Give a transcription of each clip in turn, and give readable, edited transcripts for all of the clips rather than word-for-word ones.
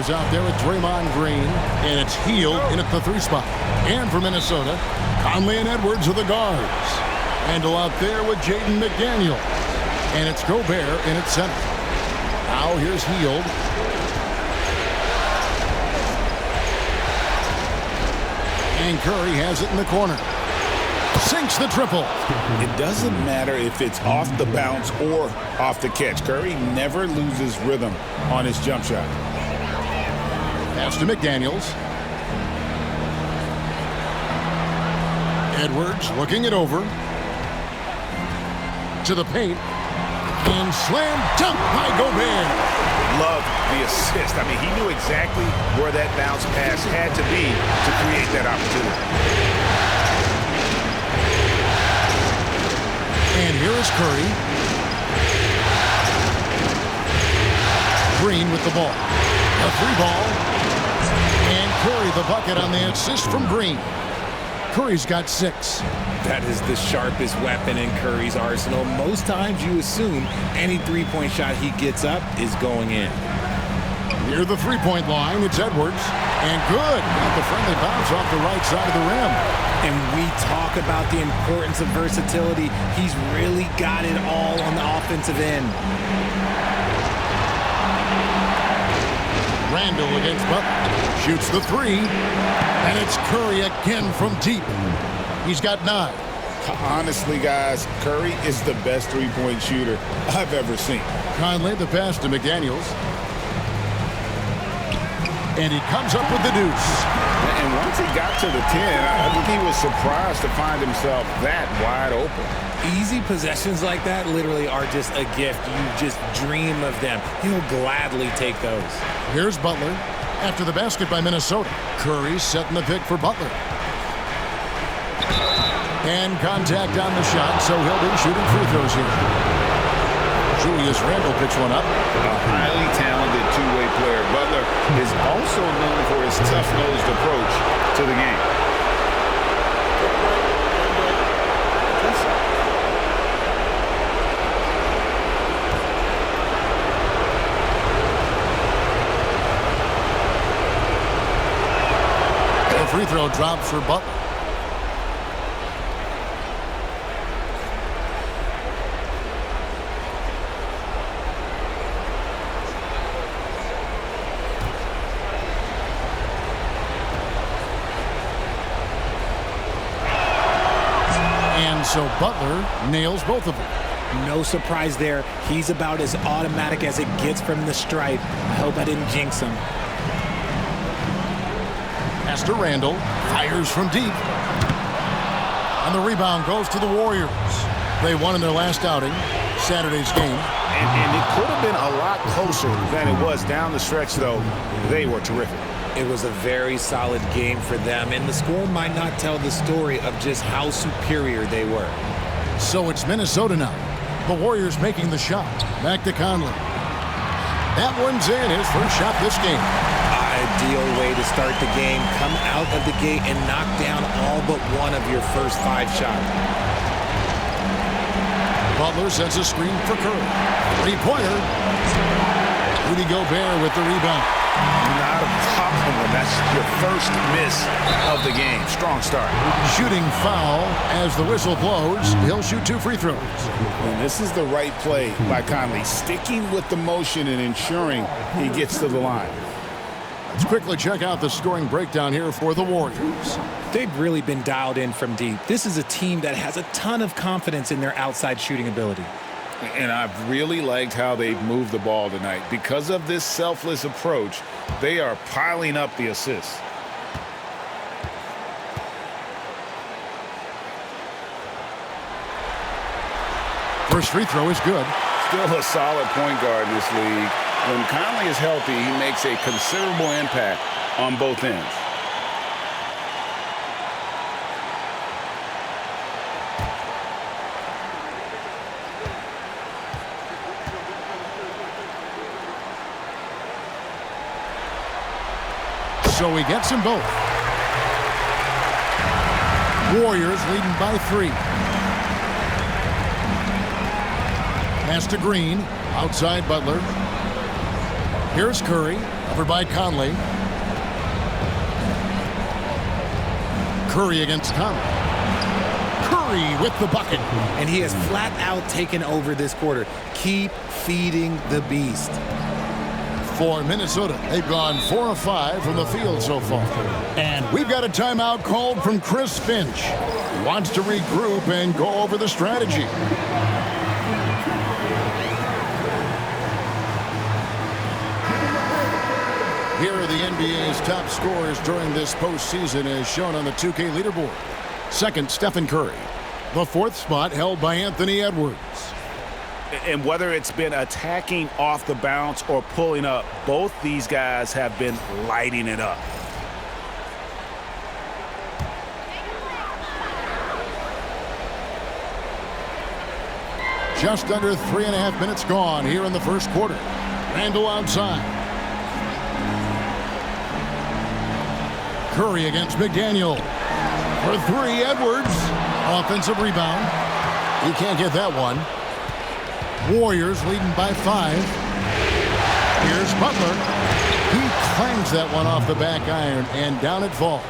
Warriors out there with Draymond Green, and it's Hield in at the 3 spot. And for Minnesota, Conley and Edwards are the guards. Randle out there with Jaden McDaniel. And it's Gobert in at center. Now here's Hield. And Curry has it in the corner. Sinks the triple. It doesn't matter if it's off the bounce or off the catch. Curry never loses rhythm on his jump shot. Pass to McDaniels. Edwards looking it over. To the paint. And slam dunk by Gobert. Love the assist. I mean, he knew exactly where that bounce pass had to be to create that opportunity. And here is Curry. Green with the ball. A 3 ball. And Curry the bucket on the assist from Green. Curry's got 6. That is the sharpest weapon in Curry's arsenal. Most times you assume any three-point shot he gets up is going in. Near the three-point line, it's Edwards. And good. Got the friendly bounce off the right side of the rim. And we talk about the importance of versatility. He's really got it all on the offensive end. Randle against Butler. Shoots the 3. And it's Curry again from deep. He's got 9. Honestly, guys, Curry is the best three-point shooter I've ever seen. Conley the pass to McDaniels. And he comes up with the deuce. And once he got to the 10, I think he was surprised to find himself that wide open. Easy possessions like that literally are just a gift. You just dream of them. He'll gladly take those. Here's Butler. After the basket by Minnesota. Curry setting the pick for Butler. And contact on the shot, so he'll be shooting free throws here. Julius Randle picks one up. A highly talented two-way player. Butler is also known for his tough-nosed approach to the game. The free throw drops for Butler. So Butler nails both of them. No surprise there. He's about as automatic as it gets from the stripe. I hope I didn't jinx him. Pass to Randle. Fires from deep. And the rebound goes to the Warriors. They won in their last outing, Saturday's game. And it could have been a lot closer than it was down the stretch, though. They were terrific. It was a very solid game for them, and the score might not tell the story of just how superior they were. So it's Minnesota now. The Warriors making the shot. Back to Conley. That one's in, his first shot this game. Ideal way to start the game. Come out of the gate and knock down all but one of your first 5 shots. Butler sets a screen for Curry. 3-pointer. Rudy Gobert with the rebound. Not a problem when that's your first miss of the game. Strong start. Shooting foul as the whistle blows. He'll shoot 2 free throws. And this is the right play by Conley, sticking with the motion and ensuring he gets to the line. Let's quickly check out the scoring breakdown here for the Warriors. They've really been dialed in from deep. This is a team that has a ton of confidence in their outside shooting ability. And I've really liked how they've moved the ball tonight. Because of this selfless approach, they are piling up the assists. First free throw is good. Still a solid point guard in this league. When Conley is healthy, he makes a considerable impact on both ends. So he gets them both. Warriors leading by 3. Pass to Green. Outside Butler. Here's Curry. Covered by Conley. Curry against Conley. Curry with the bucket. And he has flat out taken over this quarter. Keep feeding the beast. For Minnesota, they've gone 4 of 5 from the field so far. And we've got a timeout called from Chris Finch. He wants to regroup and go over the strategy. Here are the NBA's top scorers during this postseason as shown on the 2K leaderboard. Second, Stephen Curry. The fourth spot held by Anthony Edwards. And whether it's been attacking off the bounce or pulling up, both these guys have been lighting it up. Just under 3.5 minutes gone here in the first quarter. Randle outside. Curry against McDaniel. For 3, Edwards. Offensive rebound. He can't get that one. Warriors leading by 5. Here's Butler. He clangs that one off the back iron, and down it falls.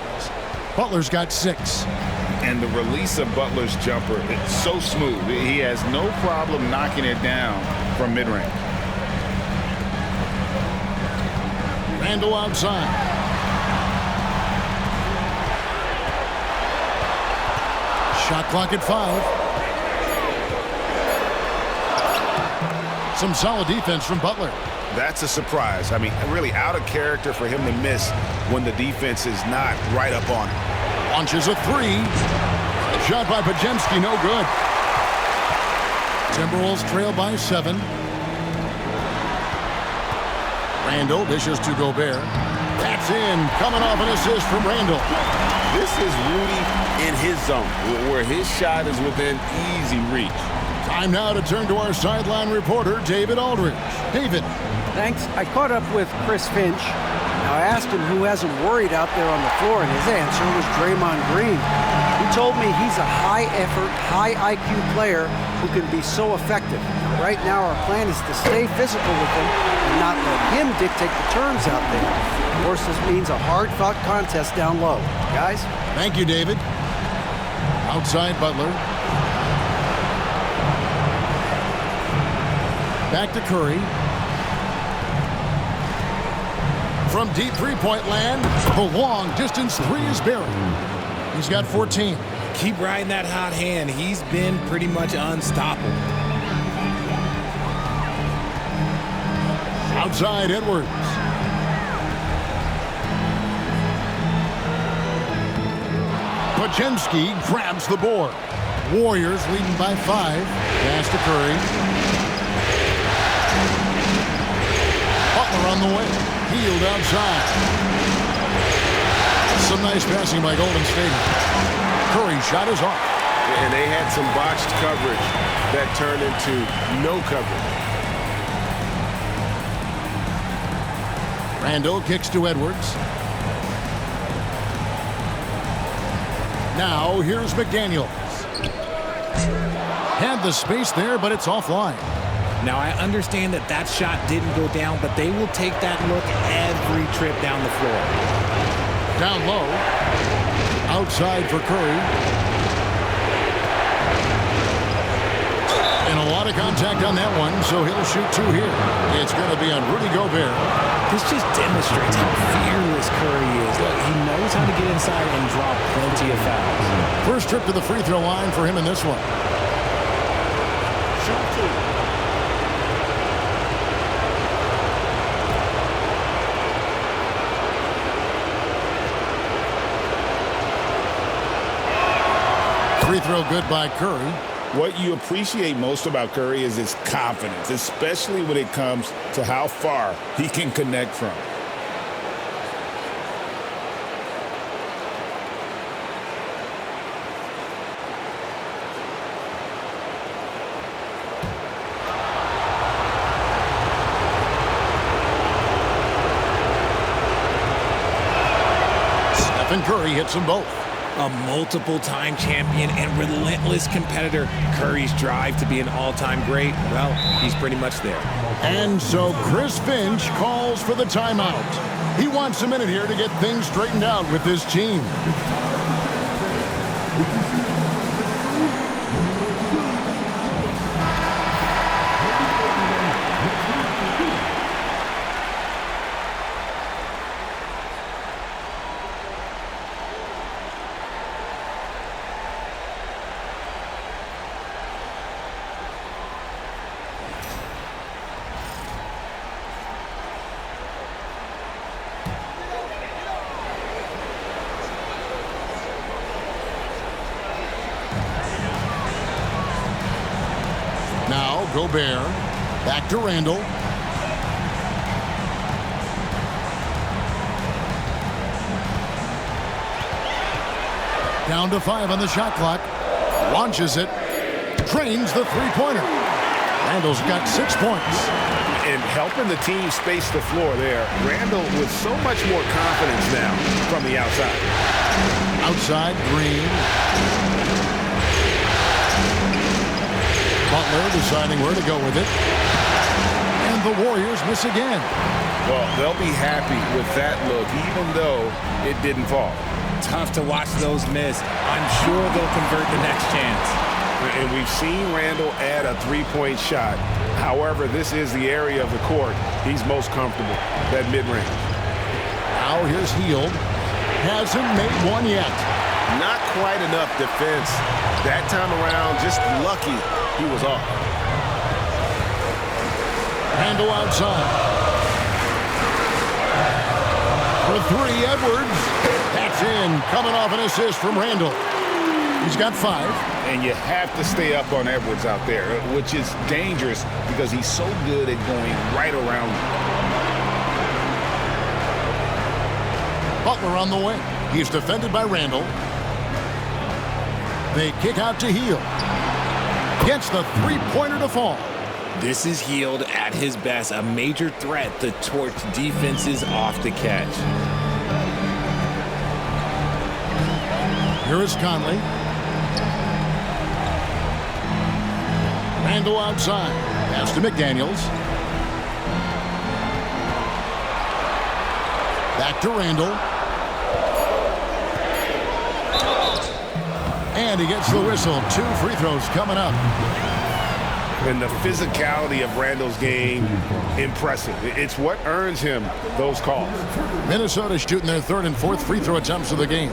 Butler's got 6. And the release of Butler's jumper, it's so smooth. He has no problem knocking it down from mid-range. Randle outside. Shot clock at 5. Some solid defense from Butler. That's a surprise. I mean, really out of character for him to miss when the defense is not right up on him. Launches a 3. Shot by Podziemski, no good. Timberwolves trail by 7. Randle dishes to Gobert. That's in. Coming off an assist from Randle. This is Rudy in his zone, where his shot is within easy reach. Time now to turn to our sideline reporter, David Aldridge. David. Thanks. I caught up with Chris Finch. Now, I asked him who hasn't worried out there on the floor, and his answer was Draymond Green. He told me he's a high-effort, high-IQ player who can be so effective. Right now, our plan is to stay physical with him and not let him dictate the terms out there. Of course, this means a hard-fought contest down low. Guys? Thank you, David. Outside Butler. Back to Curry. From deep three-point land, the long-distance 3 is buried. He's got 14. Keep riding that hot hand. He's been pretty much unstoppable. Outside Edwards. Podziemski grabs the board. Warriors leading by 5. Pass to Curry. Butler on the way. Healed outside. Some nice passing by Golden State. Curry shot is off. And they had some botched coverage that turned into no coverage. Randle kicks to Edwards. Now here's McDaniels. Had the space there, but it's offline. Now, I understand that that shot didn't go down, but they will take that look every trip down the floor. Down low. Outside for Curry. And a lot of contact on that one, so he'll shoot 2 here. It's going to be on Rudy Gobert. This just demonstrates how fearless Curry is. Look, he knows how to get inside and draw plenty of fouls. First trip to the free throw line for him in this one. Shoot 2. Free throw good by Curry. What you appreciate most about Curry is his confidence, especially when it comes to how far he can connect from. Stephen Curry hits them both. A multiple-time champion and relentless competitor. Curry's drive to be an all-time great, well, he's pretty much there. And so Chris Finch calls for the timeout. He wants a minute here to get things straightened out with this team. Gobert, back to Randall. Down to 5 on the shot clock. Launches it. Drains the three-pointer. Randall's got 6 points. And helping the team space the floor there. Randall with so much more confidence now from the outside. Outside, Green. Butler deciding where to go with it. And the Warriors miss again. Well, they'll be happy with that look, even though it didn't fall. Tough to watch those miss. I'm sure they'll convert the next chance. And we've seen Randall add a three-point shot. However, this is the area of the court he's most comfortable, that mid-range. Now here's Hield. Hasn't made one yet. Not quite enough defense. That time around, just lucky he was off. Randall outside. For 3, Edwards. That's in. Coming off an assist from Randall. He's got 5. And you have to stay up on Edwards out there, which is dangerous because he's so good at going right around you. Butler on the wing. He's defended by Randall. They kick out to Hield. Gets the three-pointer to fall. This is Hield at his best, a major threat to torch defenses off the catch. Here is Conley. Randall outside. Pass to McDaniels. Back to Randall. And he gets the whistle. 2 free throws coming up. And the physicality of Randall's game, impressive. It's what earns him those calls. Minnesota shooting their 3rd and 4th free throw attempts of the game.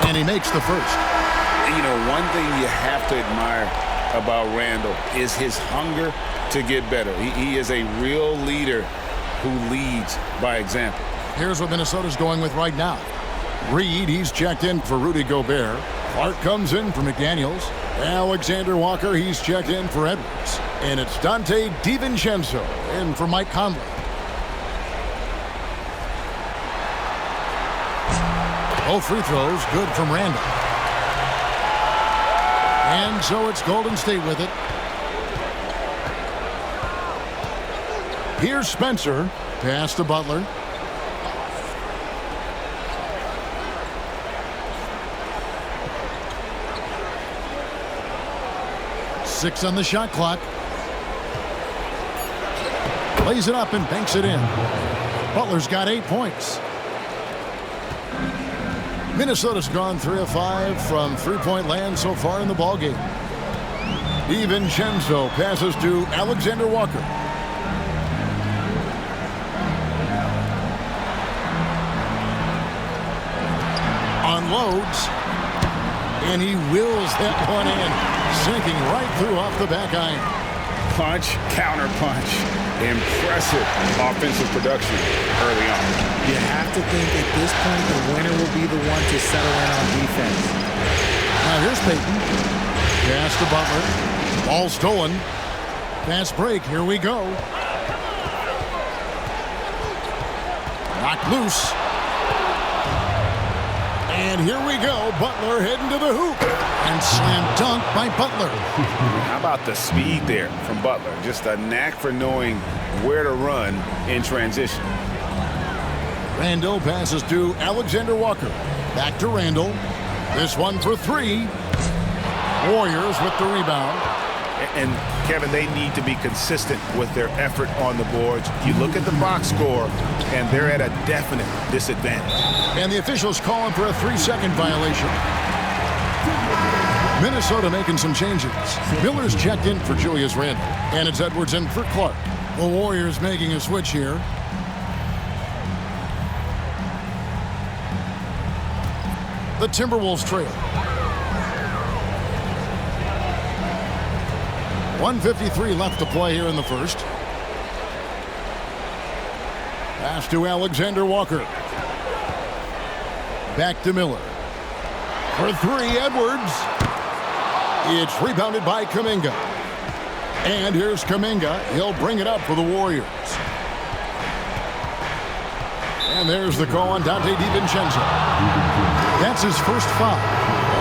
And he makes the first. You know, one thing you have to admire about Randall is his hunger to get better. He is a real leader who leads by example. Here's what Minnesota's going with right now. Reed, he's checked in for Rudy Gobert. Clark comes in for McDaniels. Alexander Walker, he's checked in for Edwards. And it's Dante DiVincenzo in for Mike Conley. Both free throws good from Randall. And so it's Golden State with it. Here's Spencer. Pass to Butler. Six on the shot clock. Lays it up and banks it in. Butler's got 8 points. Minnesota's gone 3 of 5 from three-point land so far in the ballgame. DiVincenzo passes to Alexander Walker. Unloads. And he wills that one in, sinking right through off the back iron. Punch, counter punch. Impressive offensive production early on. You have to think at this point the winner will be the one to settle in on defense. Now here's Payton. Pass to Butler. Ball stolen. Fast break. Here we go. Knocked loose. And here we go. Butler heading to the hoop. And slam dunk by Butler. How about the speed there from Butler? Just a knack for knowing where to run in transition. Randall passes to Alexander Walker. Back to Randall. This one for three. Warriors with the rebound. And, Kevin, they need to be consistent with their effort on the boards. You look at the box score, and they're at a definite disadvantage. And the officials calling for a 3-second violation. Minnesota making some changes. Miller's checked in for Julius Randle. And it's Edwards in for Clark. The Warriors making a switch here. The Timberwolves trail. 1:53 left to play here in the first. Pass to Alexander Walker. Back to Miller. For three, Edwards. It's rebounded by Kuminga. And here's Kuminga. He'll bring it up for the Warriors. And there's the call on Dante DiVincenzo. That's his first foul.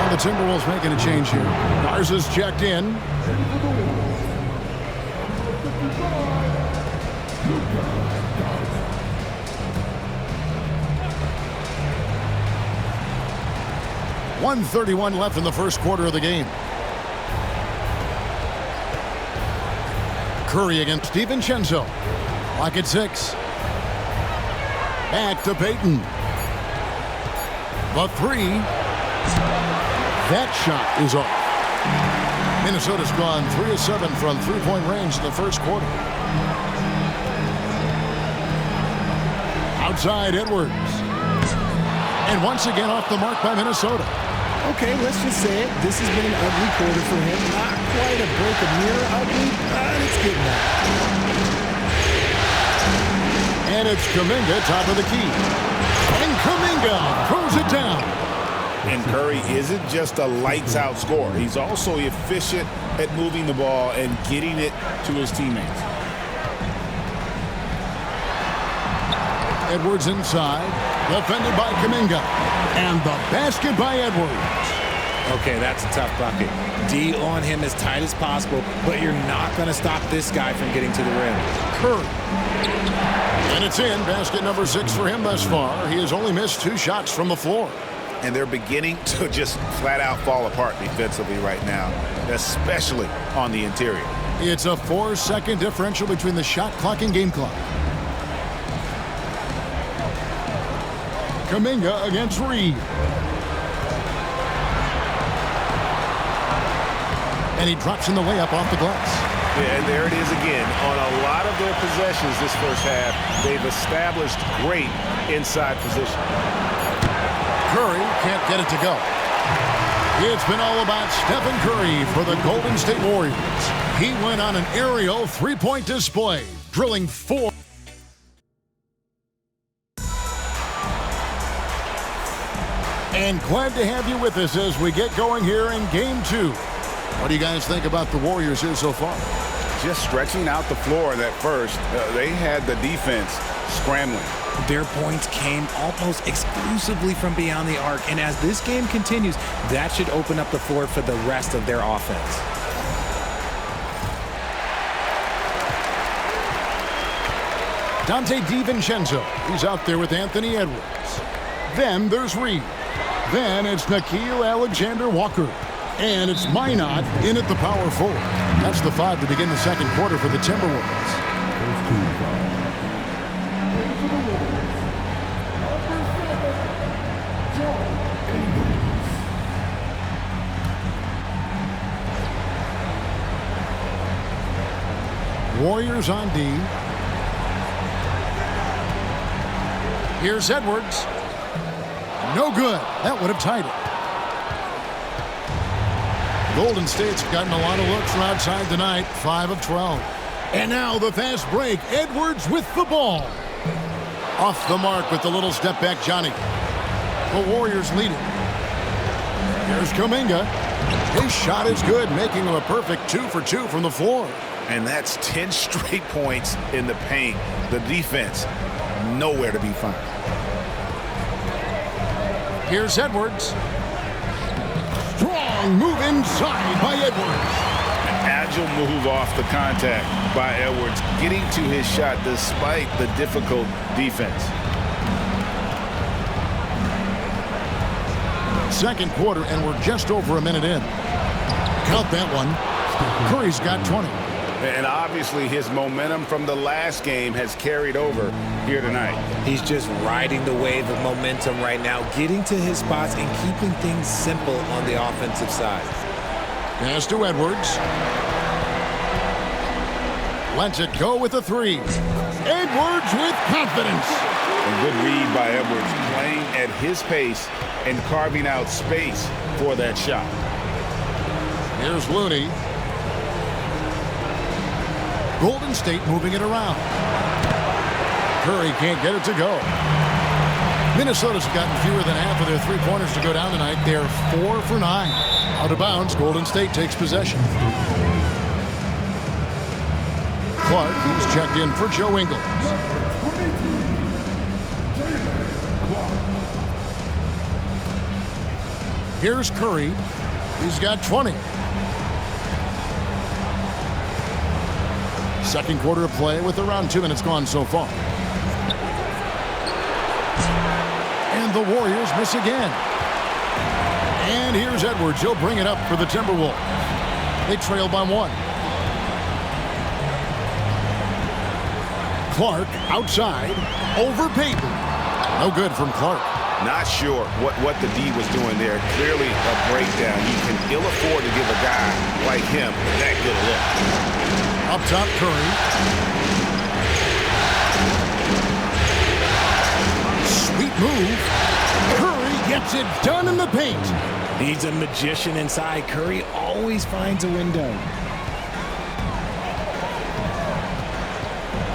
And the Timberwolves making a change here. Garza's checked in. .131 left in the first quarter of the game. Curry against DiVincenzo. Lock at 6. Back to Payton. The three. That shot is off. Minnesota's gone 3 of 7 from three-point range in the first quarter. Outside Edwards. And once again off the mark by Minnesota. Okay, let's just say it. This has been an ugly quarter for him. Not quite a break of mirror ugly, but it's getting there. And it's Kuminga, top of the key. And Kuminga throws it down. And Curry isn't just a lights-out scorer. He's also efficient at moving the ball and getting it to his teammates. Edwards inside. Defended by Kuminga. And the basket by Edwards. Okay, that's a tough bucket. D on him as tight as possible, but you're not going to stop this guy from getting to the rim. Curry. And it's in. Basket number 6 for him thus far. He has only missed 2 shots from the floor. And they're beginning to just flat-out fall apart defensively right now, especially on the interior. It's a 4-second differential between the shot clock and game clock. Kuminga against Reed. And he drops in the layup off the glass. Yeah, and there it is again. On a lot of their possessions this first half, they've established great inside position. Curry can't get it to go. It's been all about Stephen Curry for the Golden State Warriors. He went on an aerial three-point display, drilling 4. And glad to have you with us as we get going here in Game 2. What do you guys think about the Warriors here so far? Just stretching out the floor in that first. They had the defense scrambling. Their points came almost exclusively from beyond the arc, and as this game continues, that should open up the floor for the rest of their offense. Dante DiVincenzo. He's out there with Anthony Edwards. Then there's Reed. Then it's Nickeil Alexander-Walker. And it's Minot in at the power forward. That's the 5 to begin the second quarter for the Timberwolves. Warriors on D. Here's Edwards. No good. That would have tied it. Golden State's gotten a lot of looks from outside tonight. 5 of 12. And now the fast break. Edwards with the ball. Off the mark with the little step back Johnny. The Warriors lead it. Here's Kuminga. His shot is good, making him a perfect 2 for 2 from the floor. And that's 10 straight points in the paint. The defense, nowhere to be found. Here's Edwards. Strong move inside by Edwards. An agile move off the contact by Edwards, getting to his shot despite the difficult defense. Second quarter, and we're just over a minute in. Count that one. Curry's got 20. And obviously his momentum from the last game has carried over here tonight. He's just riding the wave of momentum right now, getting to his spots and keeping things simple on the offensive side. Pass to Edwards. Lets it go with a three. Edwards with confidence. A good read by Edwards, playing at his pace and carving out space for that shot. Here's Looney. Golden State moving it around. Curry can't get it to go. Minnesota's gotten fewer than half of their three-pointers to go down tonight. They're 4 for 9. Out of bounds, Golden State takes possession. Clark, who's checked in for Joe Ingles. Here's Curry. He's got 20. Second quarter of play with around 2 minutes gone so far. And the Warriors miss again. And here's Edwards. He'll bring it up for the Timberwolves. They trail by 1. Clark outside over Payton. No good from Clark. Not sure what the D was doing there. Clearly a breakdown. You can ill afford to give a guy like him that good a look. Up top, Curry. Sweet move. Curry gets it done in the paint. He's a magician inside. Curry always finds a window.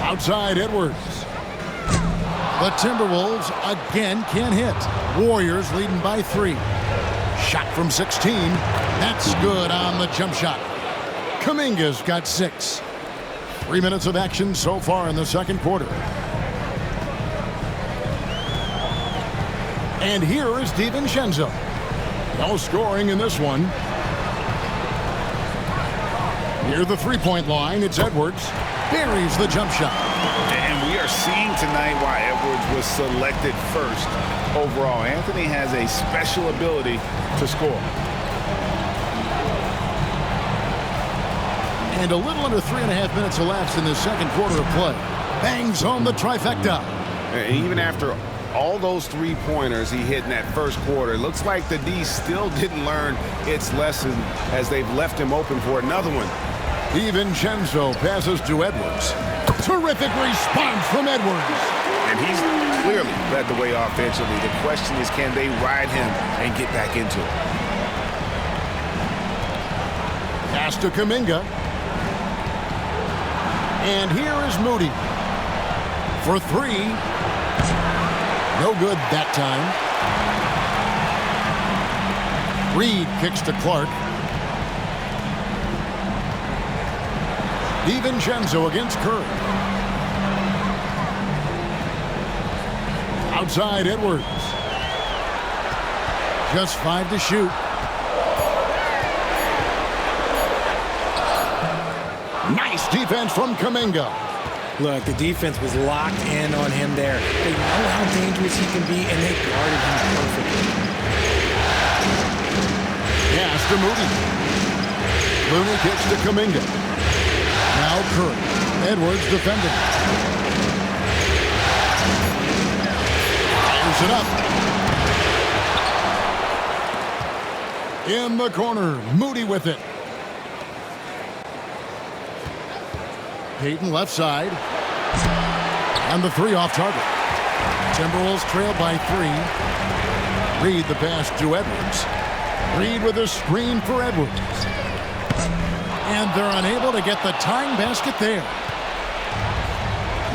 Outside, Edwards. The Timberwolves again can't hit. Warriors leading by 3. Shot from 16. That's good on the jump shot. Kuminga's got 6. 3 minutes of action so far in the second quarter. And here is DiVincenzo. No scoring in this one. Near the three-point line, it's Edwards. Buries the jump shot. And we are seeing tonight why Edwards was selected first overall. Anthony has a special ability to score. And a little under 3.5 minutes elapsed in the second quarter of play. Bangs home the trifecta. And even after all those three-pointers he hit in that first quarter, it looks like the D still didn't learn its lesson as they've left him open for another one. DiVincenzo passes to Edwards. Terrific response from Edwards. And he's clearly led the way offensively. The question is, can they ride him and get back into it? Pass to Kuminga. And here is Moody. For 3. No good that time. Reed kicks to Clark. DiVincenzo against Curry. Outside Edwards. Just 5 to shoot. Nice defense from Kuminga. Look, the defense was locked in on him there. They know how dangerous he can be, and they guarded him perfectly. Pass to Moody. Looney kicks to Kuminga. Now Curry. Edwards defending. Fires it up. In the corner. Moody with it. Payton left side. And the 3 off target. Timberwolves trail by 3. Reed the pass to Edwards. Reed with a screen for Edwards. And they're unable to get the tying basket there.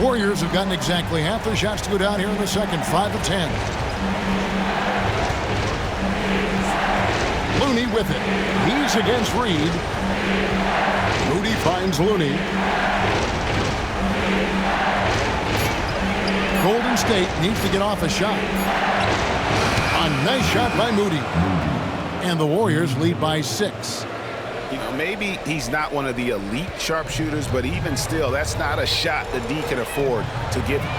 Warriors have gotten exactly half their shots to go down here in the second. 5 of 10. Looney with it. He's against Reed. Moody finds Looney. Golden State needs to get off a shot. A nice shot by Moody. And the Warriors lead by 6. You know, maybe he's not one of the elite sharpshooters, but even still, that's not a shot the D can afford to give him.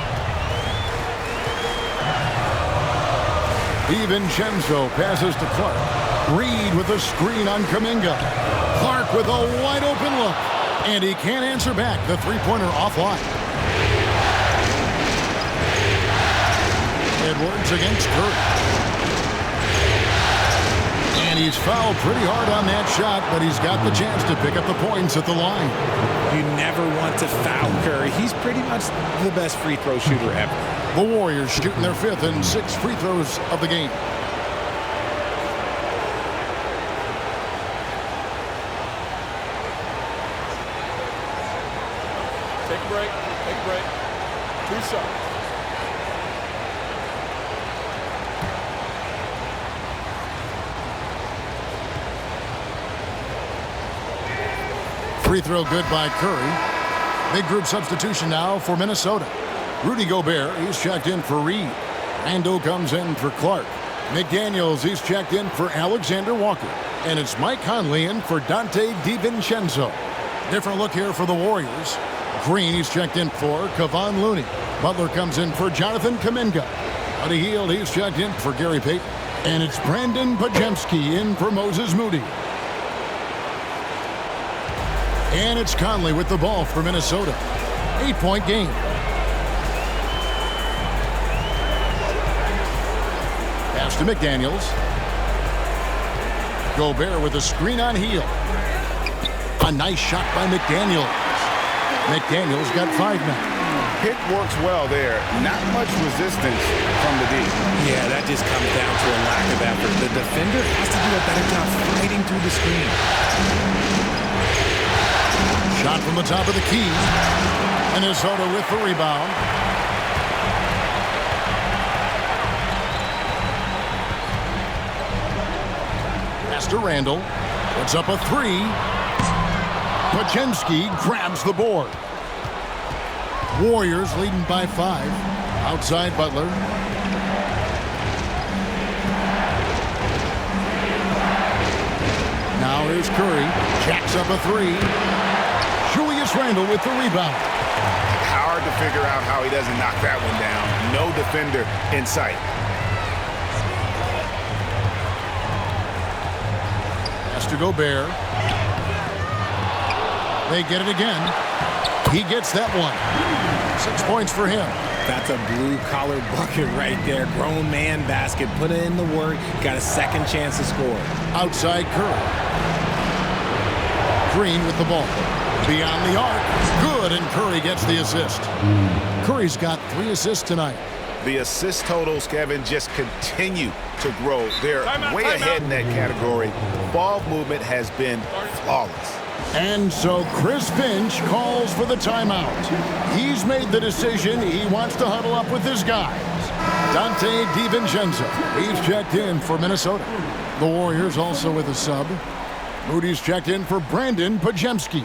DiVincenzo passes to Clark. Reed with a screen on Kuminga. Clark with a wide open look. And he can't answer back. The three-pointer offline. Edwards against Curry. And he's fouled pretty hard on that shot, but he's got the chance to pick up the points at the line. You never want to foul Curry. He's pretty much the best free throw shooter ever. The Warriors shooting their 5th and 6th free throws of the game. Take a break. Take a break. 2 shots. Free throw good by Curry. Big group substitution now for Minnesota. Rudy Gobert, he's checked in for Reed. Randle comes in for Clark. McDaniels, he's checked in for Alexander Walker. And it's Mike Conley in for Dante DiVincenzo. Different look here for the Warriors. Green, he's checked in for Kevon Looney. Butler comes in for Jonathan Kuminga. Buddy Hield, he's checked in for Gary Payton. And it's Brandon Podziemski in for Moses Moody. And it's Conley with the ball for Minnesota. 8-point game. Pass to McDaniels. Gobert with a screen on Hield. A nice shot by McDaniels. McDaniels got 5 now. Pick works well there. Not much resistance from the D. Yeah, that just comes down to a lack of effort. The defender has to do a better job fighting through the screen. Shot from the top of the key. Minnesota with the rebound. Pass to Randle. Puts up a 3. Podziemski grabs the board. Warriors leading by 5. Outside Butler. Now here's Curry. Jacks up a 3. Julius Randle with the rebound. Hard to figure out how he doesn't knock that one down. No defender in sight. Pass to Gobert. They get it again. He gets that one. 6 points for him. That's a blue-collar bucket right there. Grown man basket. Put in the work. Got a second chance to score. Outside Curry. Green with the ball. Beyond the arc. Good, and Curry gets the assist. Curry's got 3 assists tonight. The assist totals, Kevin, just continue to grow. They're way ahead in that category. Ball movement has been flawless. And so Chris Finch calls for the timeout. He's made the decision. He wants to huddle up with his guys. Dante DiVincenzo, he's checked in for Minnesota. The Warriors also with a sub. Moody's checked in for Brandon Podziemski.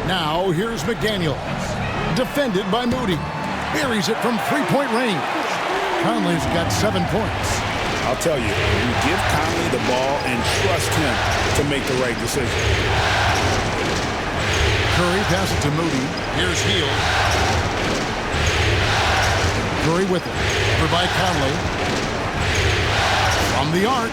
Now here's McDaniels. Defended by Moody. Buries it from three-point range. Conley's got 7 points. I'll tell you, you give Conley the ball and trust him to make the right decision. Curry passes to Moody. Here's Hield. Curry with it. For by Conley. From the arc.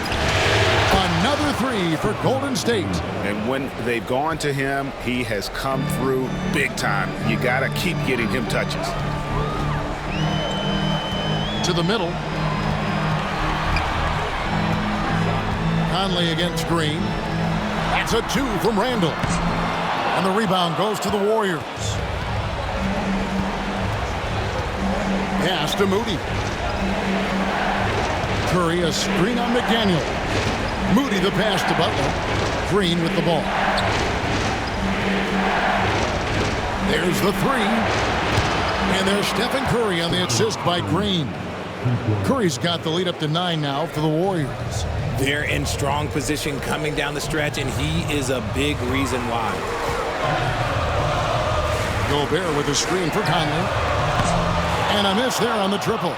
Another 3 for Golden State. And when they've gone to him, he has come through big time. You got to keep getting him touches. To the middle. Conley against Green. That's a 2 from Randle. And the rebound goes to the Warriors. Pass to Moody. Curry, a screen on McDaniel. Moody the pass to Butler. Green with the ball. There's the three. And there's Stephen Curry on the assist by Green. Curry's got the lead up to 9 now for the Warriors. They're in strong position coming down the stretch, and he is a big reason why. Gobert with a screen for Conley. And a miss there on the triple.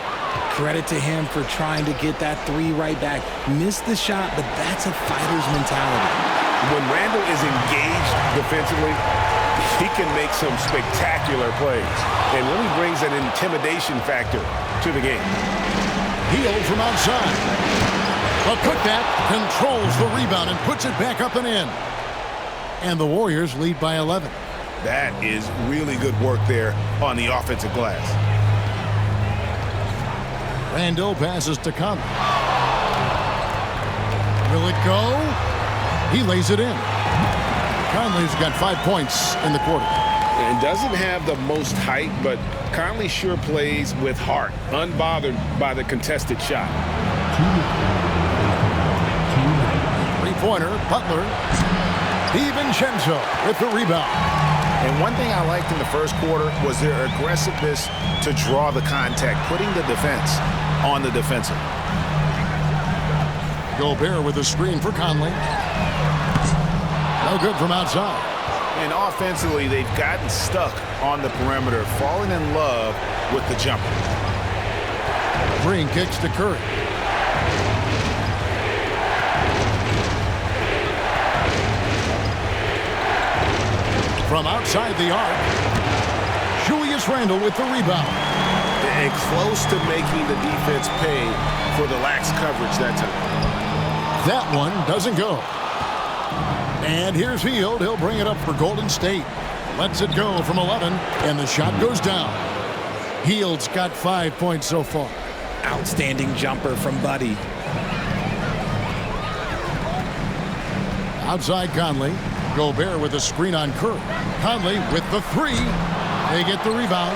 Credit to him for trying to get that three right back. Missed the shot, but that's a fighter's mentality. When Randle is engaged defensively, he can make some spectacular plays and really brings an intimidation factor to the game. Hield from outside. But Cookbat controls the rebound and puts it back up and in. And the Warriors lead by 11. That is really good work there on the offensive glass. Randle passes to Conley. Will it go? He lays it in. Conley's got 5 points in the quarter. And doesn't have the most height, but Conley sure plays with heart, unbothered by the contested shot. Three-pointer, Butler. DiVincenzo with the rebound. And one thing I liked in the first quarter was their aggressiveness to draw the contact, putting the defense on the defensive. Gobert with a screen for Conley. No good from outside. And offensively, they've gotten stuck on the perimeter, falling in love with the jumper. Green kicks to Curry. From outside the arc, Julius Randle with the rebound. And close to making the defense pay for the lax coverage that time. That one doesn't go. And here's Hield. He'll bring it up for Golden State. Lets it go from 11, and the shot goes down. Hield's got 5 points so far. Outstanding jumper from Buddy. Outside Conley. Gobert with a screen on Curry. Conley with the three. They get the rebound.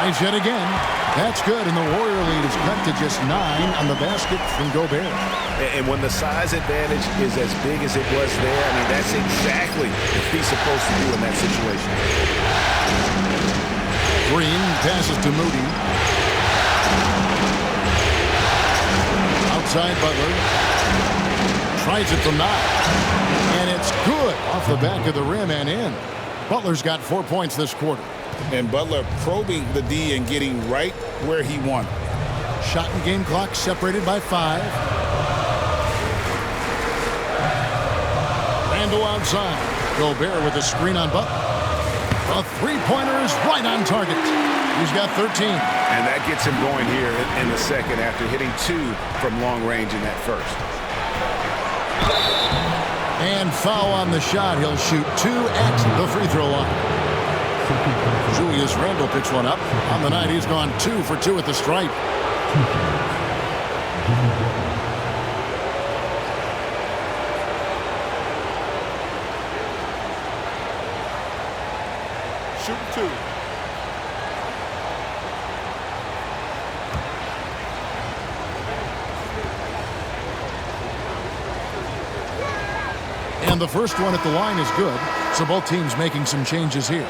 Nice yet again. That's good, and the Warrior lead is cut to just 9 on the basket from Gobert. And when the size advantage is as big as it was there, I mean, that's exactly what he's supposed to do in that situation. Green passes to Moody. Outside Butler. Tries it from 9. And it's good off the back of the rim and in. Butler's got 4 points this quarter. And Butler probing the D and getting right where he wanted. Shot and game clock separated by 5. Randle outside. Gobert with a screen on Butler. A three-pointer is right on target. He's got 13. And that gets him going here in the second after hitting 2 from long range in that first. And foul on the shot. He'll shoot 2 at the free throw line. Julius Randle picks one up. On the night, he's gone 2 for 2 at the stripe. Shoot 2. And the first one at the line is good, so both teams making some changes here.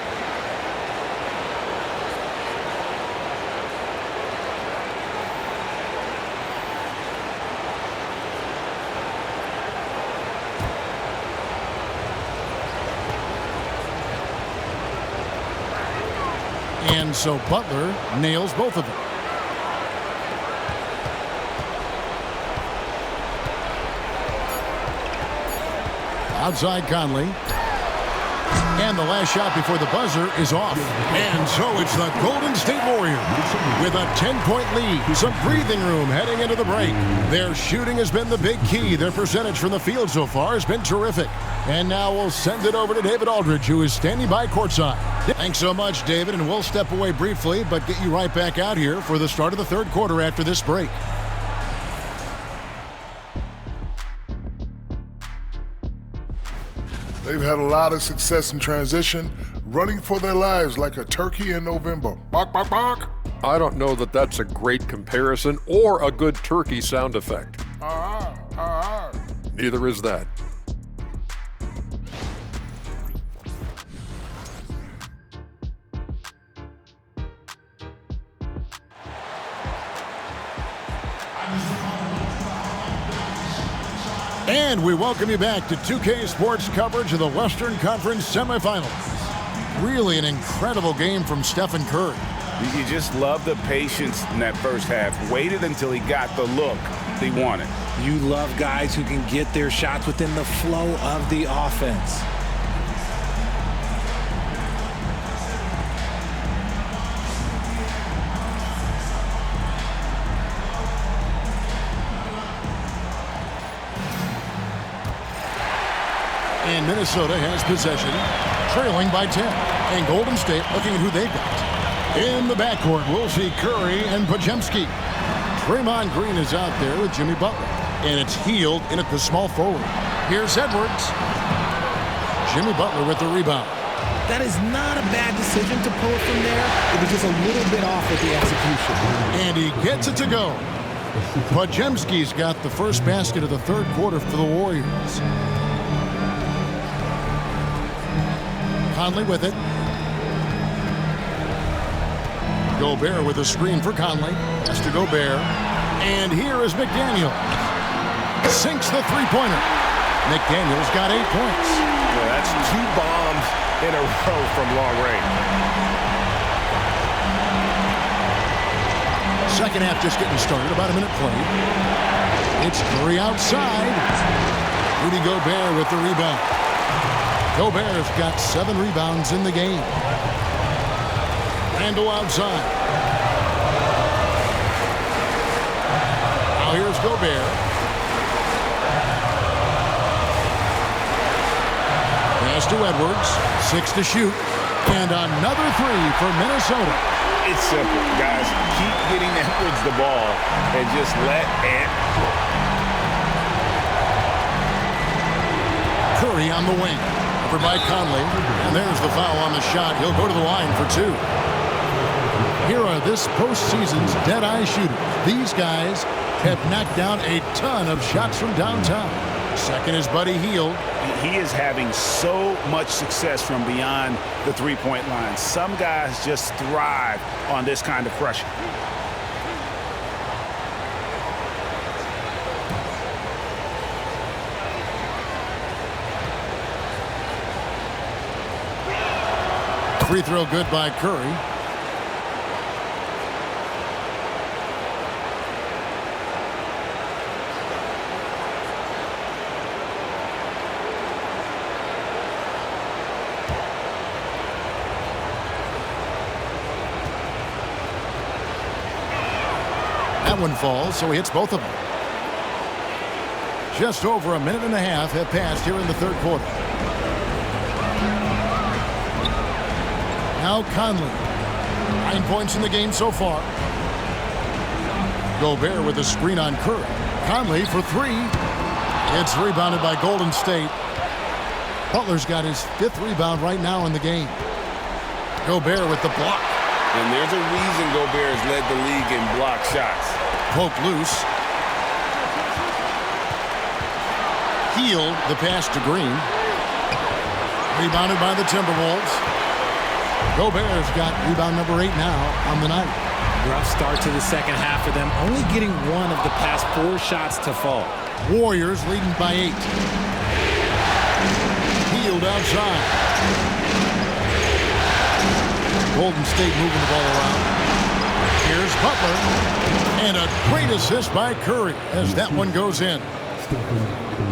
And so Butler nails both of them. Outside Conley. And the last shot before the buzzer is off. And so it's the Golden State Warriors with a 10-point lead. Some breathing room heading into the break. Their shooting has been the big key. Their percentage from the field so far has been terrific. And now we'll send it over to David Aldridge, who is standing by courtside. Thanks so much, David, and we'll step away briefly, but get you right back out here for the start of the third quarter after this break. They've had a lot of success in transition, running for their lives like a turkey in November. Bark, bark, bark. I don't know that that's a great comparison or a good turkey sound effect. Neither is that. And we welcome you back to 2K Sports coverage of the Western Conference semifinals. Really an incredible game from Stephen Curry. You just love the patience in that first half. Waited until he got the look he wanted. You love guys who can get their shots within the flow of the offense. And Minnesota has possession, trailing by 10. And Golden State looking at who they've got. In the backcourt, we'll see Curry and Podziemski. Draymond Green is out there with Jimmy Butler. And it's Hield in at the small forward. Here's Edwards. Jimmy Butler with the rebound. That is not a bad decision to pull it from there. It was just a little bit off with the execution. And he gets it to go. Podziemski's got the first basket of the third quarter for the Warriors. Conley with it. Gobert with a screen for Conley. Has to Gobert. And here is McDaniel. Sinks the three-pointer. McDaniel's got 8 points. Yeah, that's 2 bombs in a row from long range. Second half just getting started. About a minute played. It's Curry outside. Rudy Gobert with the rebound. Gobert's got 7 rebounds in the game. Randall outside. Now here's Gobert. Pass to Edwards. 6 to shoot. And another 3 for Minnesota. It's simple, guys. Keep getting Edwards the ball and just let Ant cook. Curry on the wing. Over by Conley. And there's the foul on the shot. He'll go to the line for 2. Here are this postseason's dead-eye shooters. These guys have knocked down a ton of shots from downtown. Second is Buddy Hield. He is having so much success from beyond the three-point line. Some guys just thrive on this kind of pressure. Free throw good by Curry. That one falls, so he hits both of them. Just over a minute and a half have passed here in the third quarter. Now Conley. 9 points in the game so far. Gobert with a screen on Curry. Conley for 3. It's rebounded by Golden State. Butler's got his 5th rebound right now in the game. Gobert with the block. And there's a reason Gobert has led the league in block shots. Poke loose. Hield the pass to Green. Rebounded by the Timberwolves. Gobert's got rebound number 8 now on the night. Rough start to the second half for them, only getting 1 of the past 4 shots to fall. Warriors leading by 8. Hield outside. Golden State moving the ball around. Here's Butler. And a great assist by Curry as that one goes in.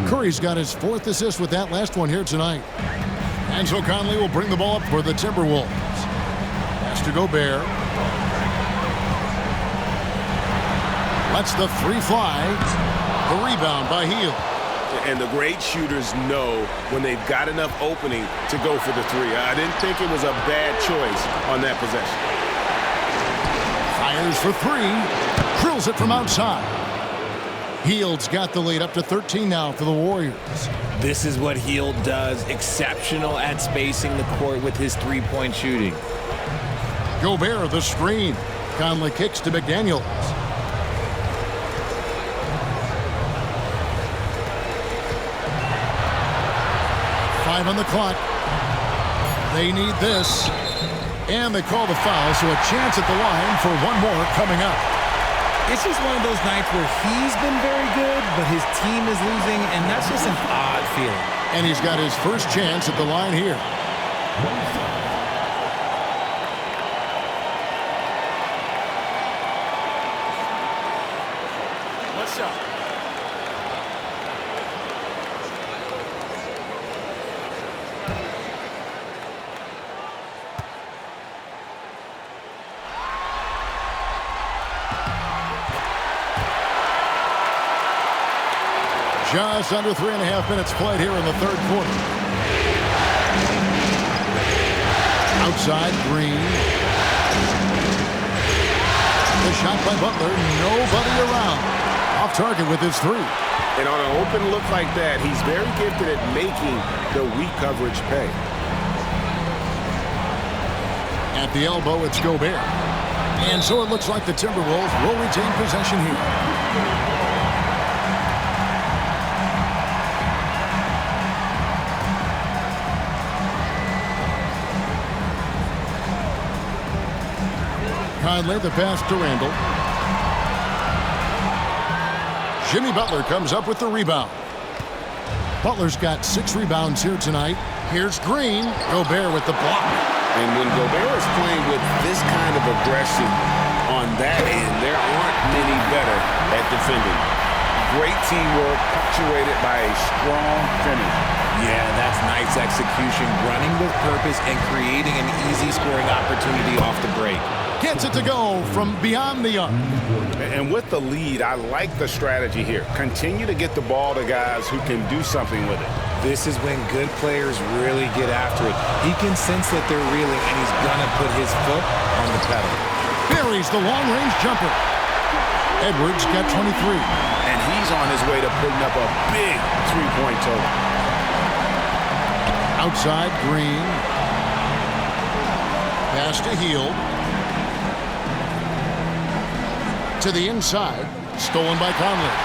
Curry's got his 4th assist with that last one here tonight. And so Conley will bring the ball up for the Timberwolves. Pass to Gobert. Lets the 3 fly. The rebound by Hield. And the great shooters know when they've got enough opening to go for the 3. I didn't think it was a bad choice on that possession. Fires for 3. Drills it from outside. Hield's got the lead up to 13 now for the Warriors. This is what Hield does. Exceptional at spacing the court with his three-point shooting. Gobert the screen. Conley kicks to McDaniels. Five on the clock. They need this. And they call the foul, so a chance at the line for one more coming up. It's just one of those nights where he's been very good, but his team is losing, and that's just an odd feeling. And he's got his first chance at the line here. Let's shot. Just under 3.5 minutes played here in the third quarter. Outside, Green. The shot by Butler, nobody around. Off target with his three. And on an open look like that, he's very gifted at making the weak coverage pay. At the elbow, it's Gobert. And so it looks like the Timberwolves will retain possession here. Conley, the pass to Randall. Jimmy Butler comes up with the rebound. Butler's got 6 rebounds here tonight. Here's Green. Gobert with the block. And when Gobert is playing with this kind of aggression on that end, there aren't many better at defending. Great teamwork, punctuated by a strong finish. Yeah, that's nice execution, running with purpose and creating an easy scoring opportunity off the break. Gets it to go from beyond the arc. And with the lead, I like the strategy here. Continue to get the ball to guys who can do something with it. This is when good players really get after it. He can sense that they're reeling, and he's going to put his foot on the pedal. Buries the long-range jumper. Edwards got 23. And he's on his way to putting up a big three-point total. Outside, Green. Pass to Hield. To the inside. Stolen by Conley.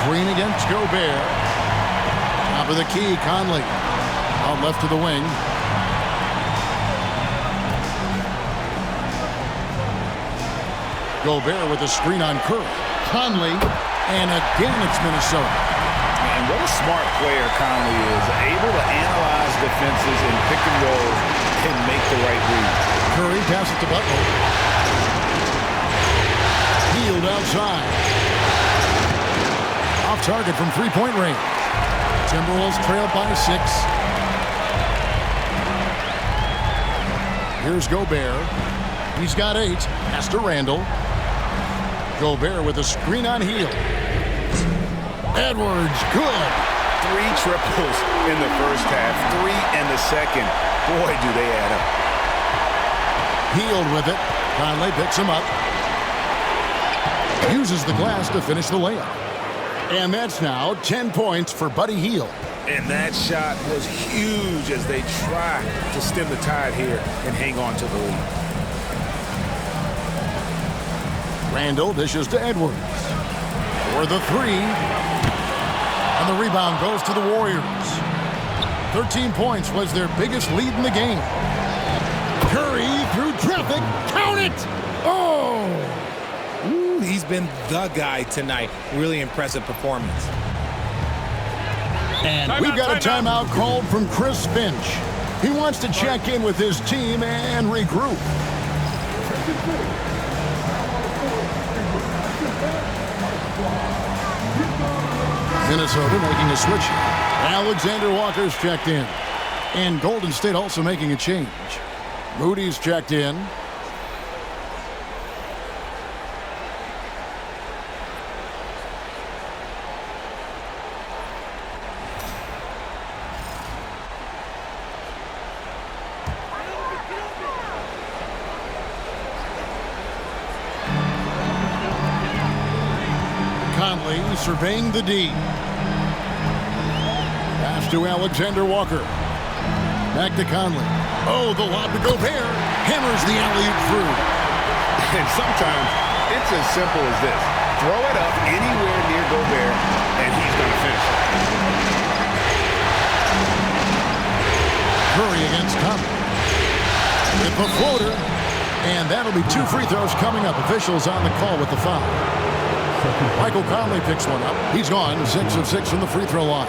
Green against Gobert. Top of the key, Conley. Out left to the wing. Gobert with a screen on Curry. Conley. And again, it's Minnesota. And what a smart player Conley is. Able to analyze defenses and pick and roll and make the right read. Curry passes to Butler. Hield outside. Off target from three-point range. Timberwolves trail by 6. Here's Gobert. He's got 8. Pass to Randall. Gobert with a screen on Hield. Edwards, good. 3 triples in the first half, 3 in the second. Boy, do they add up. Hield with it. Conley picks him up. Uses the glass to finish the layup. And that's now 10 points for Buddy Hield. And that shot was huge as they try to stem the tide here and hang on to the lead. Randall dishes to Edwards. For the 3. And the rebound goes to the Warriors. 13 points was their biggest lead in the game. Curry through traffic. Count it! Oh! Ooh, he's been the guy tonight. Really impressive performance. And we've got a timeout called from Chris Finch. He wants to check in with his team and regroup. Minnesota making a switch. Alexander Walker's checked in. And Golden State also making a change. Moody's checked in. Conley surveying the D. Pass to Alexander Walker. Back to Conley. Oh, the lob to Gobert. Hammers the alley-oop through. And sometimes it's as simple as this. Throw it up anywhere near Gobert, and he's going to finish it. Curry against Conley. With the floater. And that'll be 2 free throws coming up. Officials on the call with the foul. Michael Conley picks one up. He's gone 6 of 6 from the free throw line.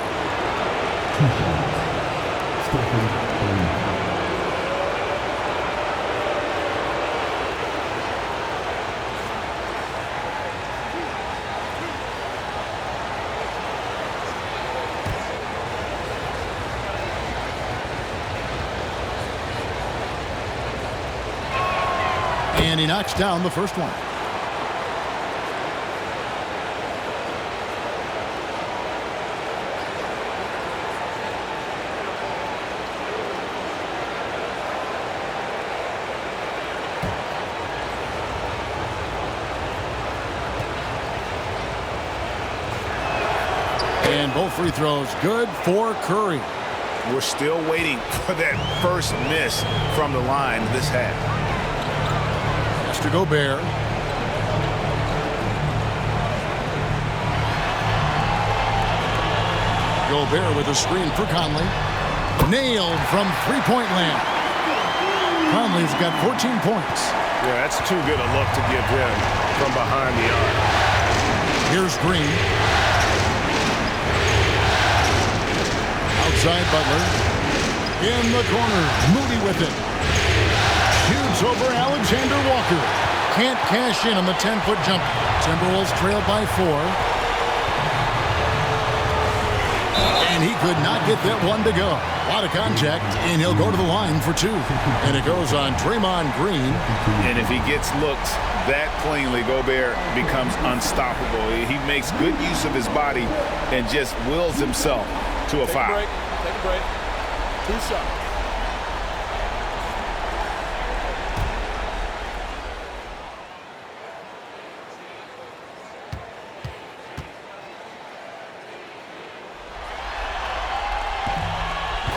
And he knocks down the first one. And both free throws good for Curry. We're still waiting for that first miss from the line this half. To Gobert. Gobert with a screen for Conley. Nailed from three-point land. Conley's got 14 points. Yeah, that's too good a look to give him from behind the arc. Here's Green. Outside Butler. In the corner. Moody with it. Shoots over Alexander Walker. Can't cash in on the 10-foot jump. Timberwolves trailed by 4. And he could not get that one to go. A lot of contact, and he'll go to the line for 2. And it goes on Draymond Green. And if he gets looked that cleanly, Gobert becomes unstoppable. He makes good use of his body and just wills himself to a foul. Take a break. 2 shots.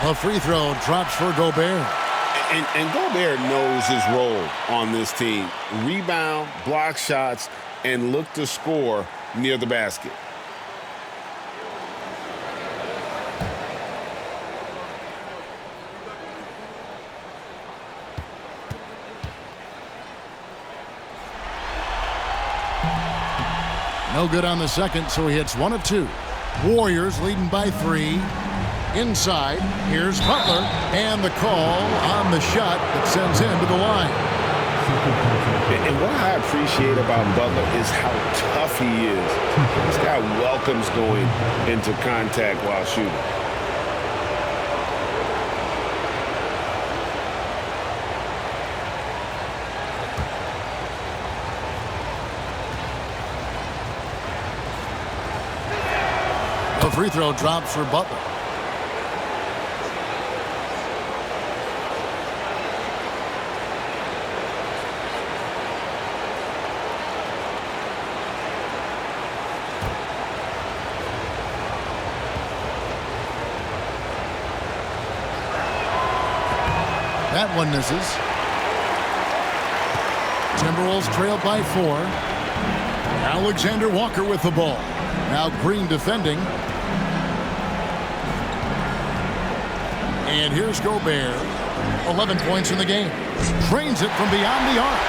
A free throw drops for Gobert. And Gobert knows his role on this team. Rebound, block shots, and look to score near the basket. No good on the second, so he hits 1 of 2. Warriors leading by 3. Inside, here's Butler, and the call on the shot that sends him to the line. And what I appreciate about Butler is how tough he is. This guy welcomes going into contact while shooting. A free throw drops for Butler. That one misses. Timberwolves trailed by 4. Alexander Walker with the ball. Now Green defending. And here's Gobert. 11 points in the game. Trains it from beyond the arc.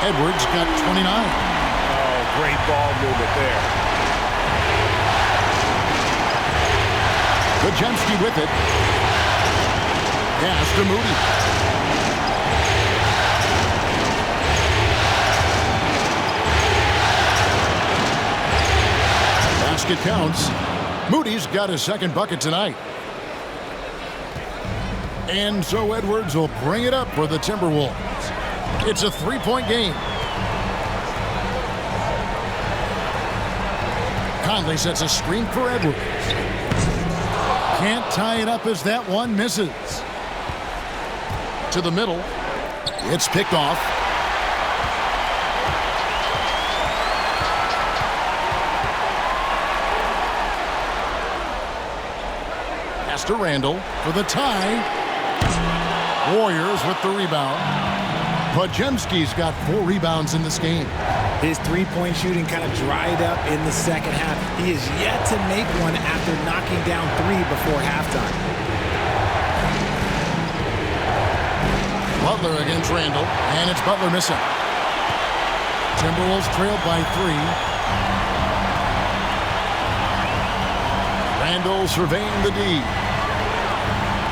Edwards got 29. Oh, great ball movement there. Gajemski with it. Pass to Moody. Basket counts. Moody's got his second bucket tonight. And so Edwards will bring it up for the Timberwolves. It's a 3-point game. Conley sets a screen for Edwards. Can't tie it up as that one misses. To the middle. It's picked off. Pass to Randall for the tie. Warriors with the rebound. Podziemski's got 4 rebounds in this game. His three-point shooting kind of dried up in the second half. He is yet to make one after knocking down 3 before halftime. Butler against Randall, and it's Butler missing. Timberwolves trailed by 3. Randall surveying the D.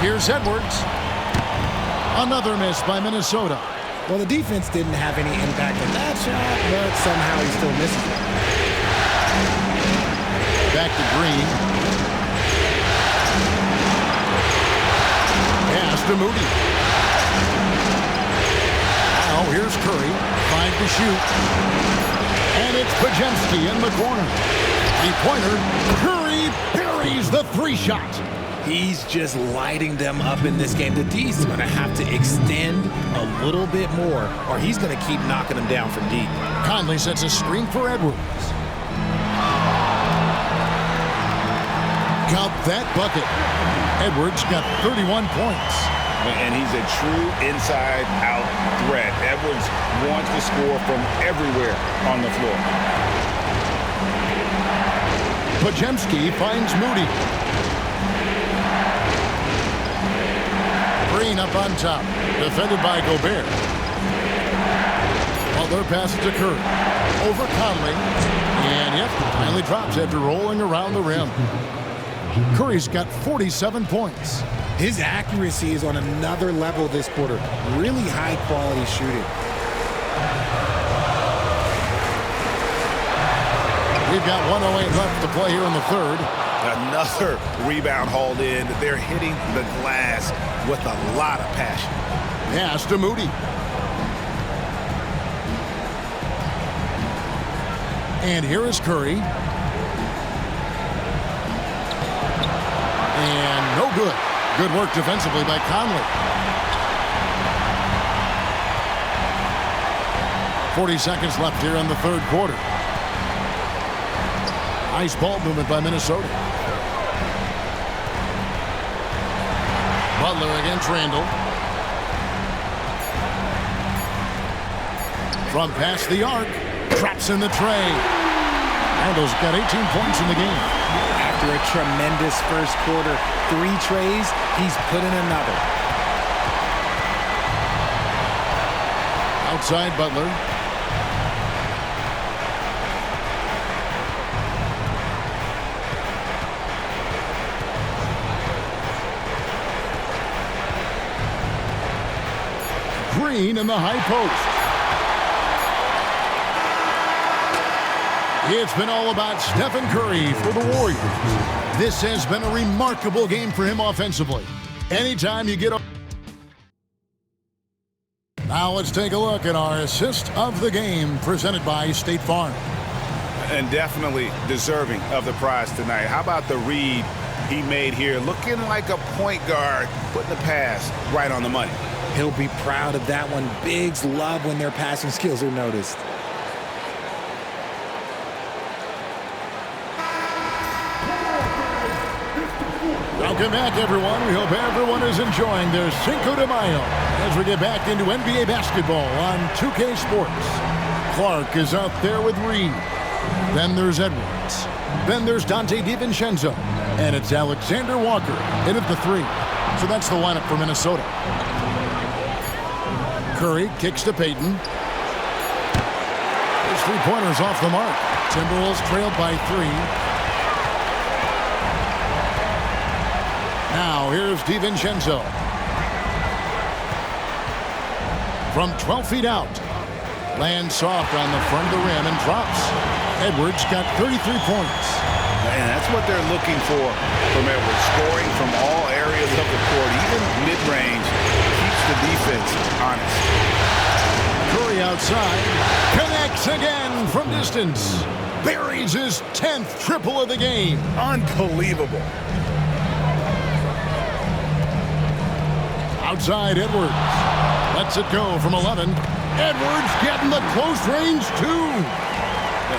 Here's Edwards. Another miss by Minnesota. Well, the defense didn't have any impact on that shot, but somehow he still misses it. Back to Green. Pass to Moody. Now here's Curry. 5 to shoot. And it's Pajemski in the corner. Three-pointer. Curry buries the 3-shot. He's just lighting them up in this game. The D's going to have to extend a little bit more, or he's going to keep knocking them down from deep. Conley sets a screen for Edwards. Count that bucket. Edwards got 31 points. And he's a true inside-out threat. Edwards wants to score from everywhere on the floor. Pajemski finds Moody. Green up on top, defended by Gobert. Butler passes to Curry. Over Conley. And yep, finally drops after rolling around the rim. Curry's got 47 points. His accuracy is on another level this quarter. Really high-quality shooting. We've got 1:08 left to play here in the third. Another rebound hauled in. They're hitting the glass with a lot of passion. Pass to Moody. And here is Curry. And no good. Good work defensively by Conley. 40 seconds left here in the third quarter. Nice ball movement by Minnesota. Butler against Randall. From past the arc. Traps in the tray. Randall's got 18 points in the game. After a tremendous first quarter, 3 trays, he's put in another. Outside Butler. Green in the high post. It's been all about Stephen Curry for the Warriors. This has been a remarkable game for him offensively. Anytime you get... Now let's take a look at our assist of the game presented by State Farm. And definitely deserving of the prize tonight. How about the read he made here? Looking like a point guard, putting the pass right on the money. He'll be proud of that one. Bigs love when their passing skills are noticed. Welcome back, everyone. We hope everyone is enjoying their Cinco de Mayo as we get back into NBA basketball on 2K Sports. Clark is out there with Reed. Then there's Edwards. Then there's Dante DiVincenzo. And it's Alexander Walker in at the 3. So that's the lineup for Minnesota. Curry kicks to Payton. His 3-pointers off the mark. Timberwolves trailed by 3. Now here's DiVincenzo. From 12 feet out. Lands soft on the front of the rim and drops. Edwards got 33 points. And that's what they're looking for from Edwards. Scoring from all areas of the court, even mid-range, keeps the defense honest. Curry outside. Connects again from distance. Buries his 10th triple of the game. Unbelievable. Outside Edwards. Lets it go from 11. Edwards getting the close range too.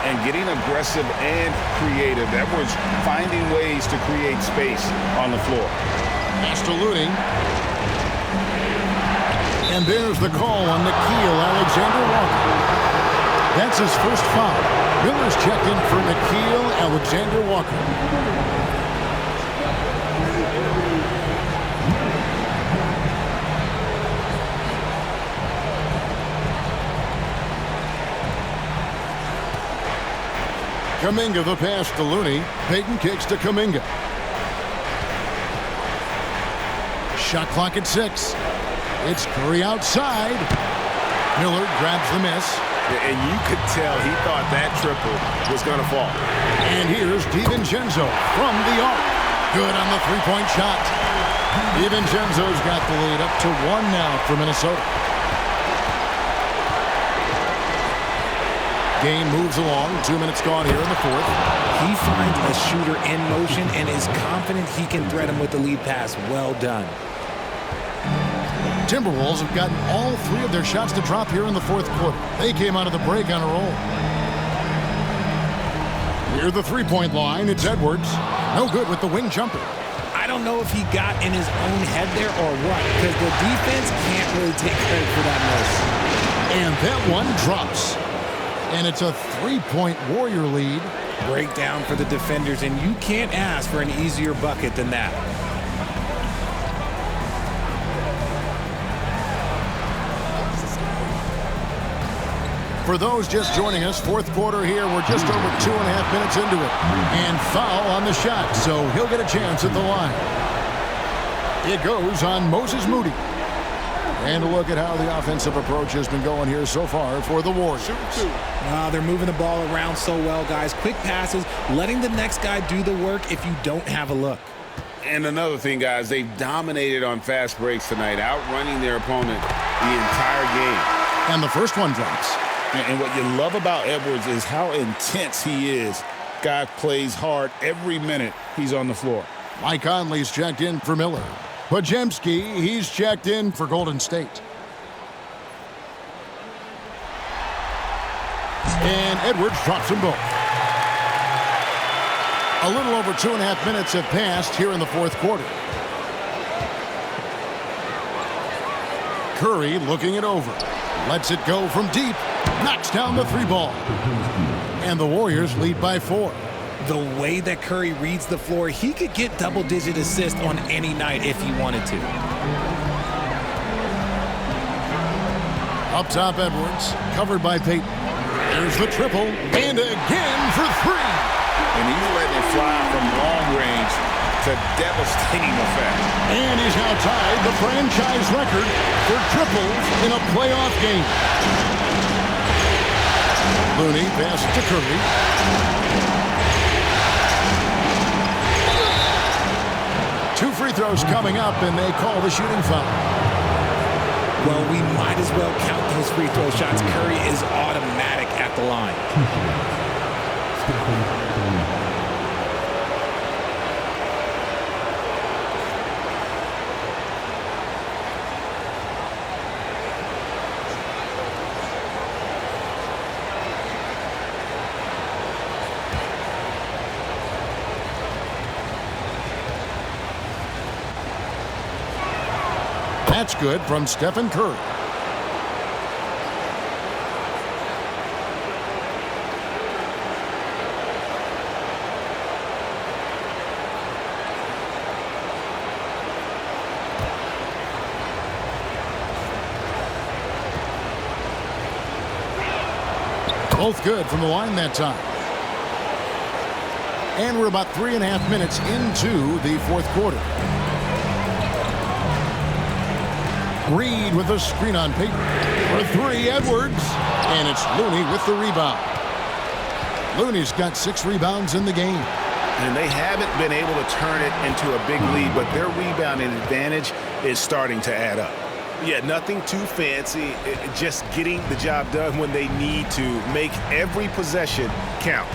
And getting aggressive and creative. Edwards finding ways to create space on the floor. Pass to Looney. And there's the call on Nickeil Alexander-Walker. That's his first foul. Miller's checked in for Nickeil Alexander-Walker. Kuminga the pass to Looney. Payton kicks to Kuminga. Shot clock at 6. It's Curry outside. Miller grabs the miss. And you could tell he thought that triple was going to fall. And here's DiVincenzo from the arc. Good on the three-point shot. DiVincenzo's got the lead up to 1 now for Minnesota. Game moves along. 2 minutes gone here in the fourth. He finds a shooter in motion and is confident he can thread him with the lead pass. Well done. Timberwolves have gotten all 3 of their shots to drop here in the fourth quarter. They came out of the break on a roll. Near the three-point line, it's Edwards. No good with the wing jumper. I don't know if he got in his own head there or what, because the defense can't really take credit for that miss. And that one drops. And it's a 3-point Warrior lead. Breakdown for the defenders, and you can't ask for an easier bucket than that. For those just joining us, fourth quarter here. We're just over 2.5 minutes into it. And foul on the shot, so he'll get a chance at the line. It goes on Moses Moody. And a look at how the offensive approach has been going here so far for the Warriors. They're moving the ball around so well, guys. Quick passes, letting the next guy do the work if you don't have a look. And another thing, guys, they've dominated on fast breaks tonight, outrunning their opponent the entire game. And the first one drops. And what you love about Edwards is how intense he is. Guy plays hard every minute he's on the floor. Mike Conley's checked in for Miller. Podziemski, he's checked in for Golden State. And Edwards drops them both. A little over 2.5 minutes have passed here in the fourth quarter. Curry looking it over. Lets it go from deep. Knocks down the 3 ball. And the Warriors lead by 4. The way that Curry reads the floor, he could get double-digit assists on any night if he wanted to. Up top, Edwards, covered by Payton. There's the triple, and again for 3. And he's letting it fly from long range to devastating effect. And he's now tied the franchise record for triples in a playoff game. Looney passes to Curry. 2 free throws coming up, and they call the shooting foul. Well, we might as well count those free throw shots. Curry is automatic at the line. That's good from Stephen Curry. Both good from the line that time. And we're about 3.5 minutes into the fourth quarter. Reed with a screen on Payton. For 3, Edwards. And it's Looney with the rebound. Looney's got 6 rebounds in the game. And they haven't been able to turn it into a big lead, but their rebounding advantage is starting to add up. Yeah, nothing too fancy, just getting the job done when they need to. Make every possession count.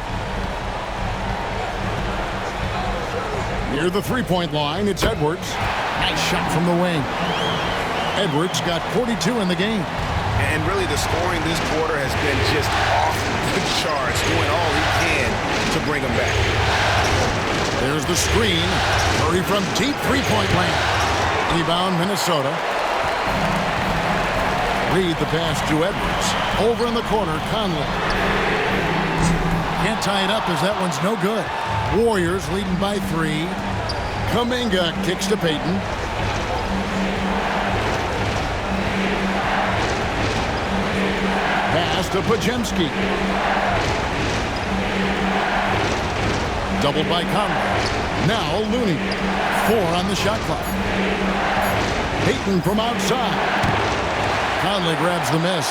Near the 3-point line, it's Edwards. Nice shot from the wing. Edwards got 42 in the game. And really the scoring this quarter has been just off the charts, doing all he can to bring them back. There's the screen. Curry from deep 3-point land. Rebound Minnesota. Reed the pass to Edwards. Over in the corner, Conley. Can't tie it up as that one's no good. Warriors leading by 3. Kuminga kicks to Payton. Pass to Podziemski. Doubled by Conley. Now Looney. 4 on the shot clock. Payton from outside. Conley grabs the miss.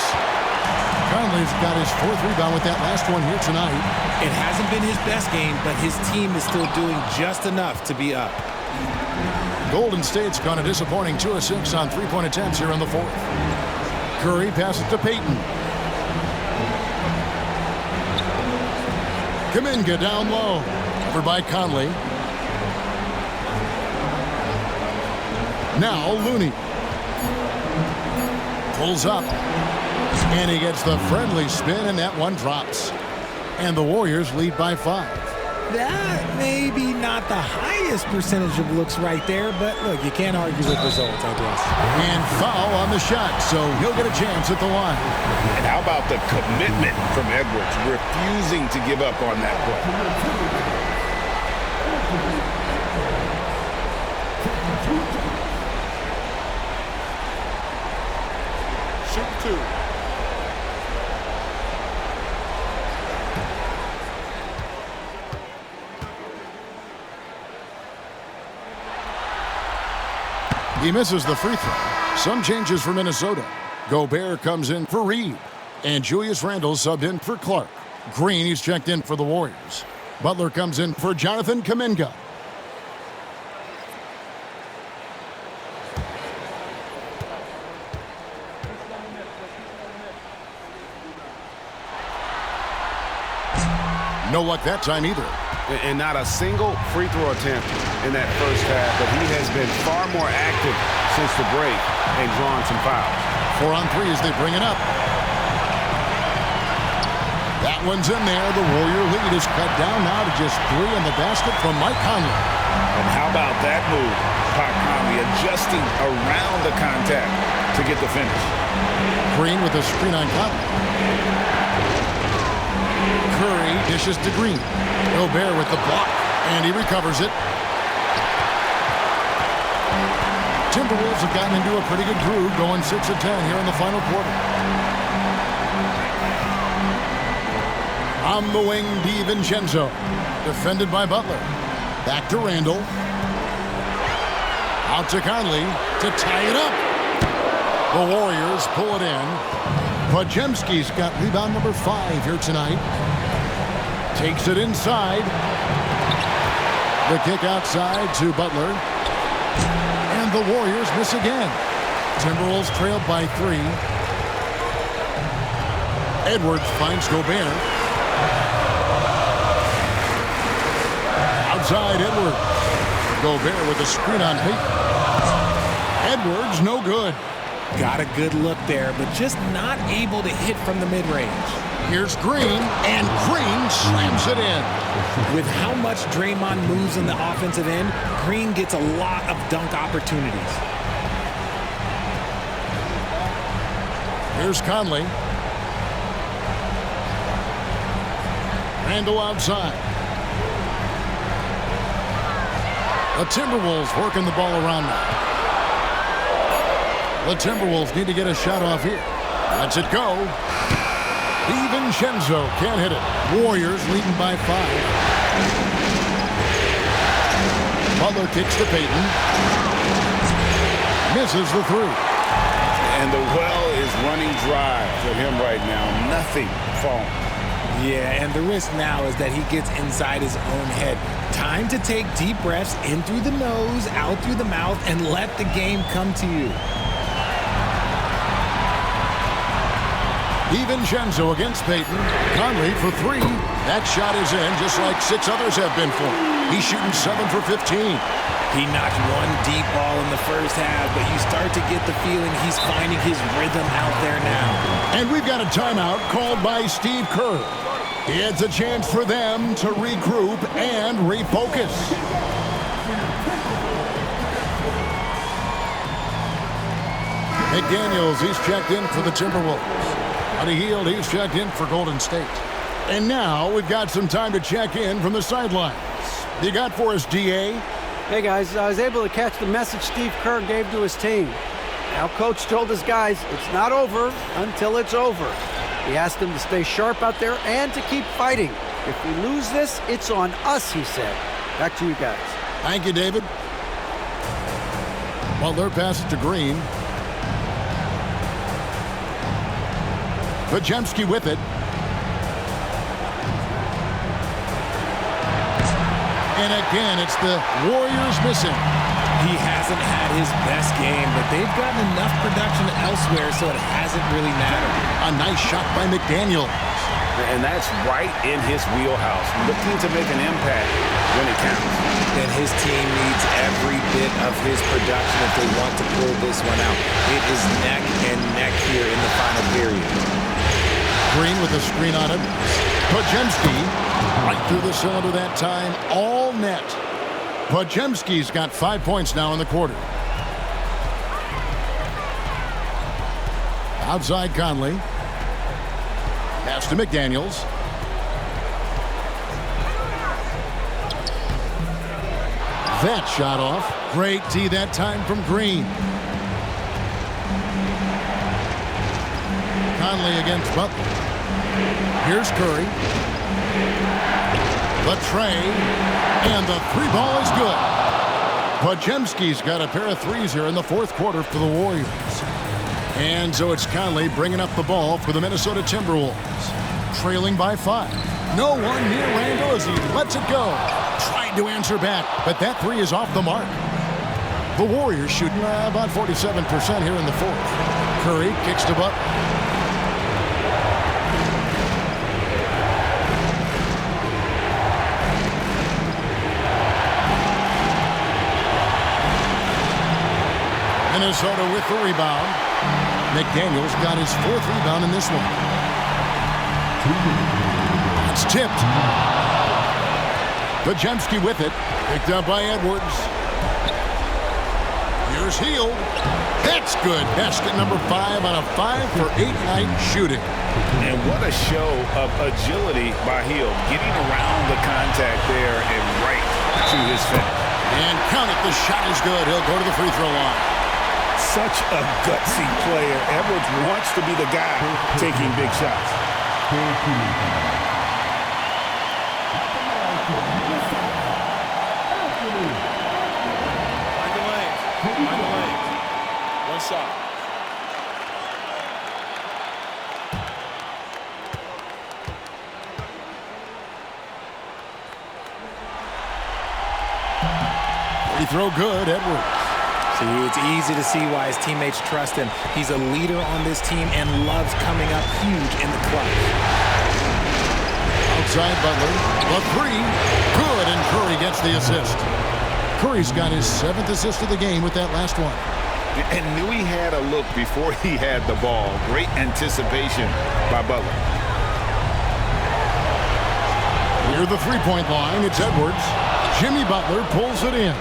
Conley's got his 4th rebound with that last one here tonight. It hasn't been his best game, but his team is still doing just enough to be up. Golden State's gone a disappointing 2 of 6 on 3-point attempts here in the 4th. Curry passes to Payton. Kuminga down low. Over by Conley. Now Looney. Pulls up. And he gets the friendly spin, and that one drops. And the Warriors lead by 5. That may be not the highest percentage of looks right there, but look, you can't argue with results, I guess. And foul on the shot, so he'll get a chance at the line. And how about the commitment from Edwards, refusing to give up on that play? Shoot 2. He misses the free throw. Some changes for Minnesota. Gobert comes in for Reed. And Julius Randle subbed in for Clark. Green, he's checked in for the Warriors. Butler comes in for Jonathan Kuminga. No luck that time either. And not a single free throw attempt in that first half, but he has been far more active since the break and drawn some fouls. 4 on 3 as they bring it up. That one's in there. The Warrior lead is cut down now to just 3 in the basket from Mike Conley. And how about that move? Pat Conley adjusting around the contact to get the finish. Green with a screen on Conley. Curry dishes to Green. Gobert with the block, and he recovers it. Timberwolves have gotten into a pretty good groove, going 6 of 10 here in the final quarter. On the wing, DiVincenzo. Defended by Butler. Back to Randle. Out to Conley to tie it up. The Warriors pull it in. Podziemski's got rebound number 5 here tonight. Takes it inside. The kick outside to Butler. And the Warriors miss again. Timberwolves trailed by 3. Edwards finds Gobert. Outside Edwards. Gobert with a screen on Payton. Edwards no good. Got a good look there, but just not able to hit from the mid-range. Here's Green, and Green slams it in. With how much Draymond moves in the offensive end, Green gets a lot of dunk opportunities. Here's Conley. Randle outside. The Timberwolves working the ball around now. The Timberwolves need to get a shot off here. Lets it go. DiVincenzo can't hit it. Warriors leading by 5. Butler kicks to Payton. Misses the 3. And the well is running dry for him right now. Nothing falling. Yeah, and the risk now is that he gets inside his own head. Time to take deep breaths in through the nose, out through the mouth, and let the game come to you. DiVincenzo against Payton. Conley for 3. That shot is in, just like 6 others have been for him. He's shooting 7 for 15. He knocked one deep ball in the first half, but you start to get the feeling he's finding his rhythm out there now. And we've got a timeout called by Steve Kerr. It's a chance for them to regroup and refocus. McDaniels, he's checked in for the Timberwolves. Buddy Hield, he's checked in for Golden State. And now we've got some time to check in from the sidelines. You got for us, D.A.? Hey, guys, I was able to catch the message Steve Kerr gave to his team. Now, Coach told his guys it's not over until it's over. He asked them to stay sharp out there and to keep fighting. If we lose this, it's on us, he said. Back to you guys. Thank you, David. Butler passes to Green. Podziemski with it. And again, it's the Warriors missing. He hasn't had his best game, but they've gotten enough production elsewhere, so it hasn't really mattered. A nice shot by McDaniel. And that's right in his wheelhouse, looking to make an impact when it counts. And his team needs every bit of his production if they want to pull this one out. It is neck and neck here in the final period. Green with a screen on it. Podziemski right through the cylinder that time, all net. Podziemski's got 5 points now in the quarter. Outside Conley. Pass to McDaniels. That shot off. Great D that time from Green. Conley against Butler. Here's Curry. The tray. And the three ball is good. Podziemski's got a pair of threes here in the fourth quarter for the Warriors. And so it's Conley bringing up the ball for the Minnesota Timberwolves. Trailing by 5. No one near Randall as he lets it go. Tried to answer back, but that three is off the mark. The Warriors shooting about 47% here in the fourth. Curry kicks to Butler. Minnesota with the rebound. McDaniels got his fourth rebound in this one. It's tipped. Podziemski with it. Picked up by Edwards. Here's Hield. That's good. Basket number 5 on a 5-for-8 night shooting. And what a show of agility by Hield. Getting around the contact there and right to his finish. And count it. The shot is good. He'll go to the free throw line. Such a gutsy player. Edwards wants to be the guy taking big shots. Mind the lane. One shot. Free throw good, Edwards. See, it's easy to see why his teammates trust him. He's a leader on this team and loves coming up huge in the clutch. Outside Butler. The three. Good, and Curry gets the assist. Curry's got his 7th assist of the game with that last one. And knew he had a look before he had the ball. Great anticipation by Butler. Near the three-point line, it's Edwards. Jimmy Butler pulls it in.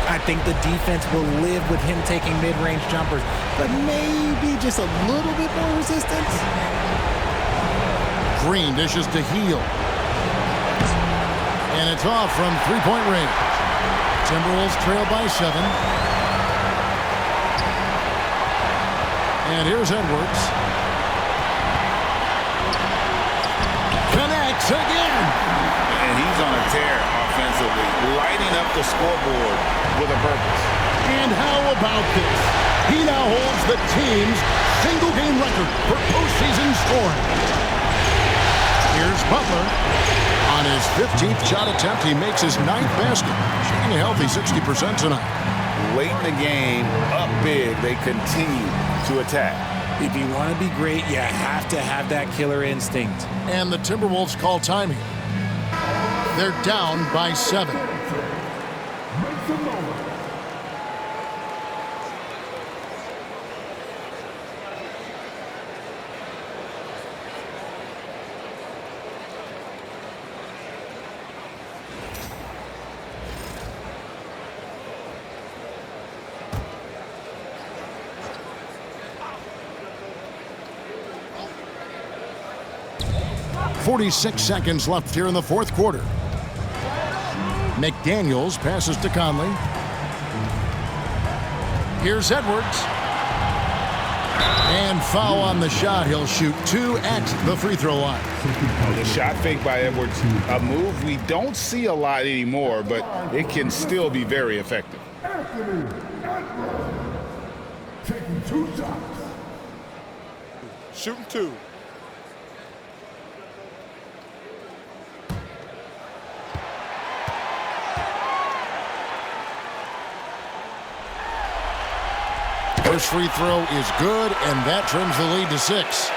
I think the defense will live with him taking mid-range jumpers, but maybe just a little bit more resistance. Green dishes to Hield. And it's off from three-point range. Timberwolves trail by 7. And here's Edwards. Connects again. And he's on a tear offensively, lighting up the scoreboard with a purpose. And how about this? He now holds the team's single-game record for postseason scoring. Here's Butler. On his 15th shot attempt, he makes his 9th basket. Shooting a healthy 60% tonight. Late in the game, up big, they continue to attack. If you want to be great, you have to have that killer instinct. And the Timberwolves call timing. They're down by 7. .46 seconds left here in the fourth quarter. McDaniels passes to Conley. Here's Edwards. And foul on the shot. He'll shoot 2 at the free throw line. The shot fake by Edwards, a move we don't see a lot anymore, but it can still be very effective. Taking 2 shots. Shooting 2. First free throw is good, and that trims the lead to 6.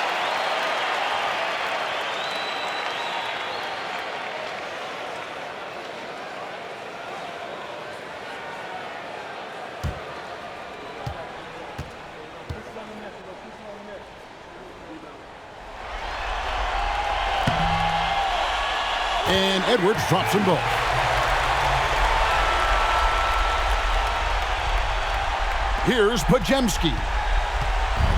And Edwards drops them both. Here's Pajemski.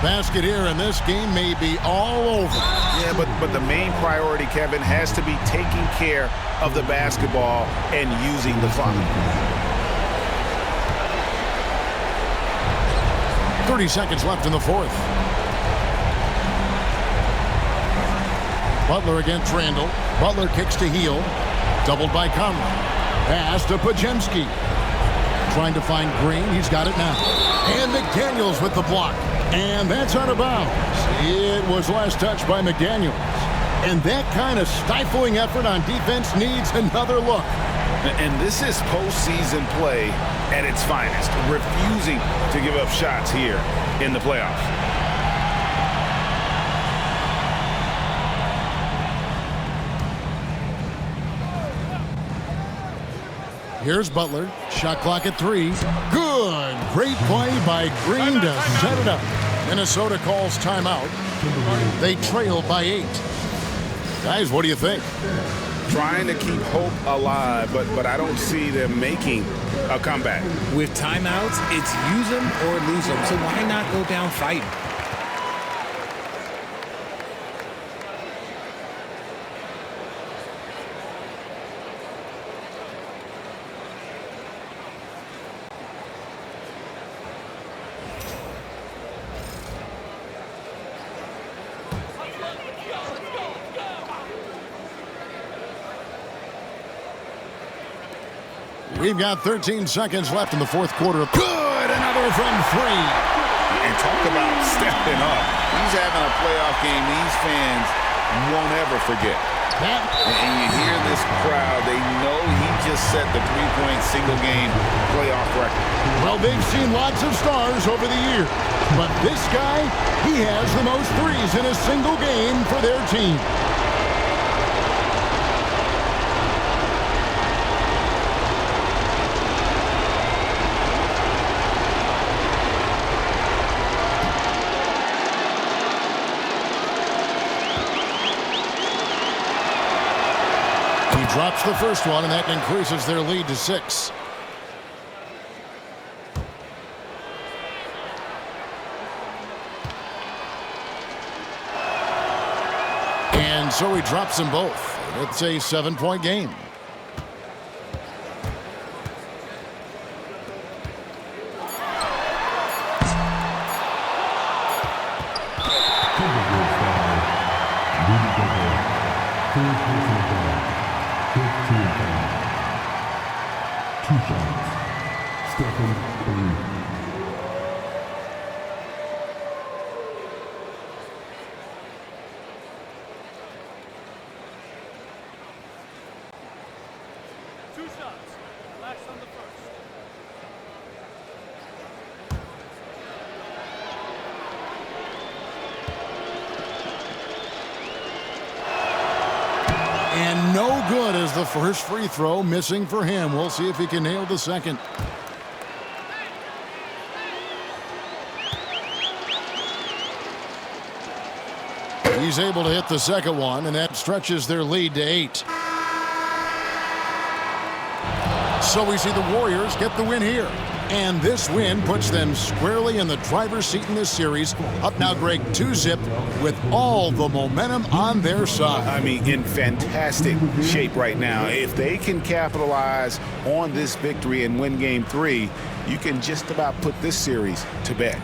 Basket here, and this game may be all over. Yeah, but the main priority, Kevin, has to be taking care of the basketball and using the clock. 30 seconds left in the fourth. Butler against Randall. Butler kicks to Heel. Doubled by Conley. Pass to Pajemski. Trying to find Green. He's got it now. And McDaniels with the block. And that's out of bounds. It was last touched by McDaniels. And that kind of stifling effort on defense needs another look. And this is postseason play at its finest. Refusing to give up shots here in the playoffs. Here's Butler. Shot clock at 3. Good. Great play by Green to set it up. Minnesota calls timeout. They trail by 8. Guys, what do you think? Trying to keep hope alive, but I don't see them making a comeback. With timeouts, it's use them or lose them. So why not go down fighting? We've got 13 seconds left in the fourth quarter. Good! Another from 3. And talk about stepping up. He's having a playoff game these fans won't ever forget. And you hear this crowd, they know he just set the three-point single-game playoff record. Well, they've seen lots of stars over the years, but this guy, he has the most threes in a single game for their team. Drops the first one, and that increases their lead to 6. And so he drops them both. It's a 7-point game. And no good as the first free throw missing for him. We'll see if he can nail the second. He's able to hit the second one, and that stretches their lead to 8. So we see the Warriors get the win here. And this win puts them squarely in the driver's seat in this series. Up now, Greg, 2-zip with all the momentum on their side. I mean, in fantastic shape right now. If they can capitalize on this victory and win Game 3, you can just about put this series to bed.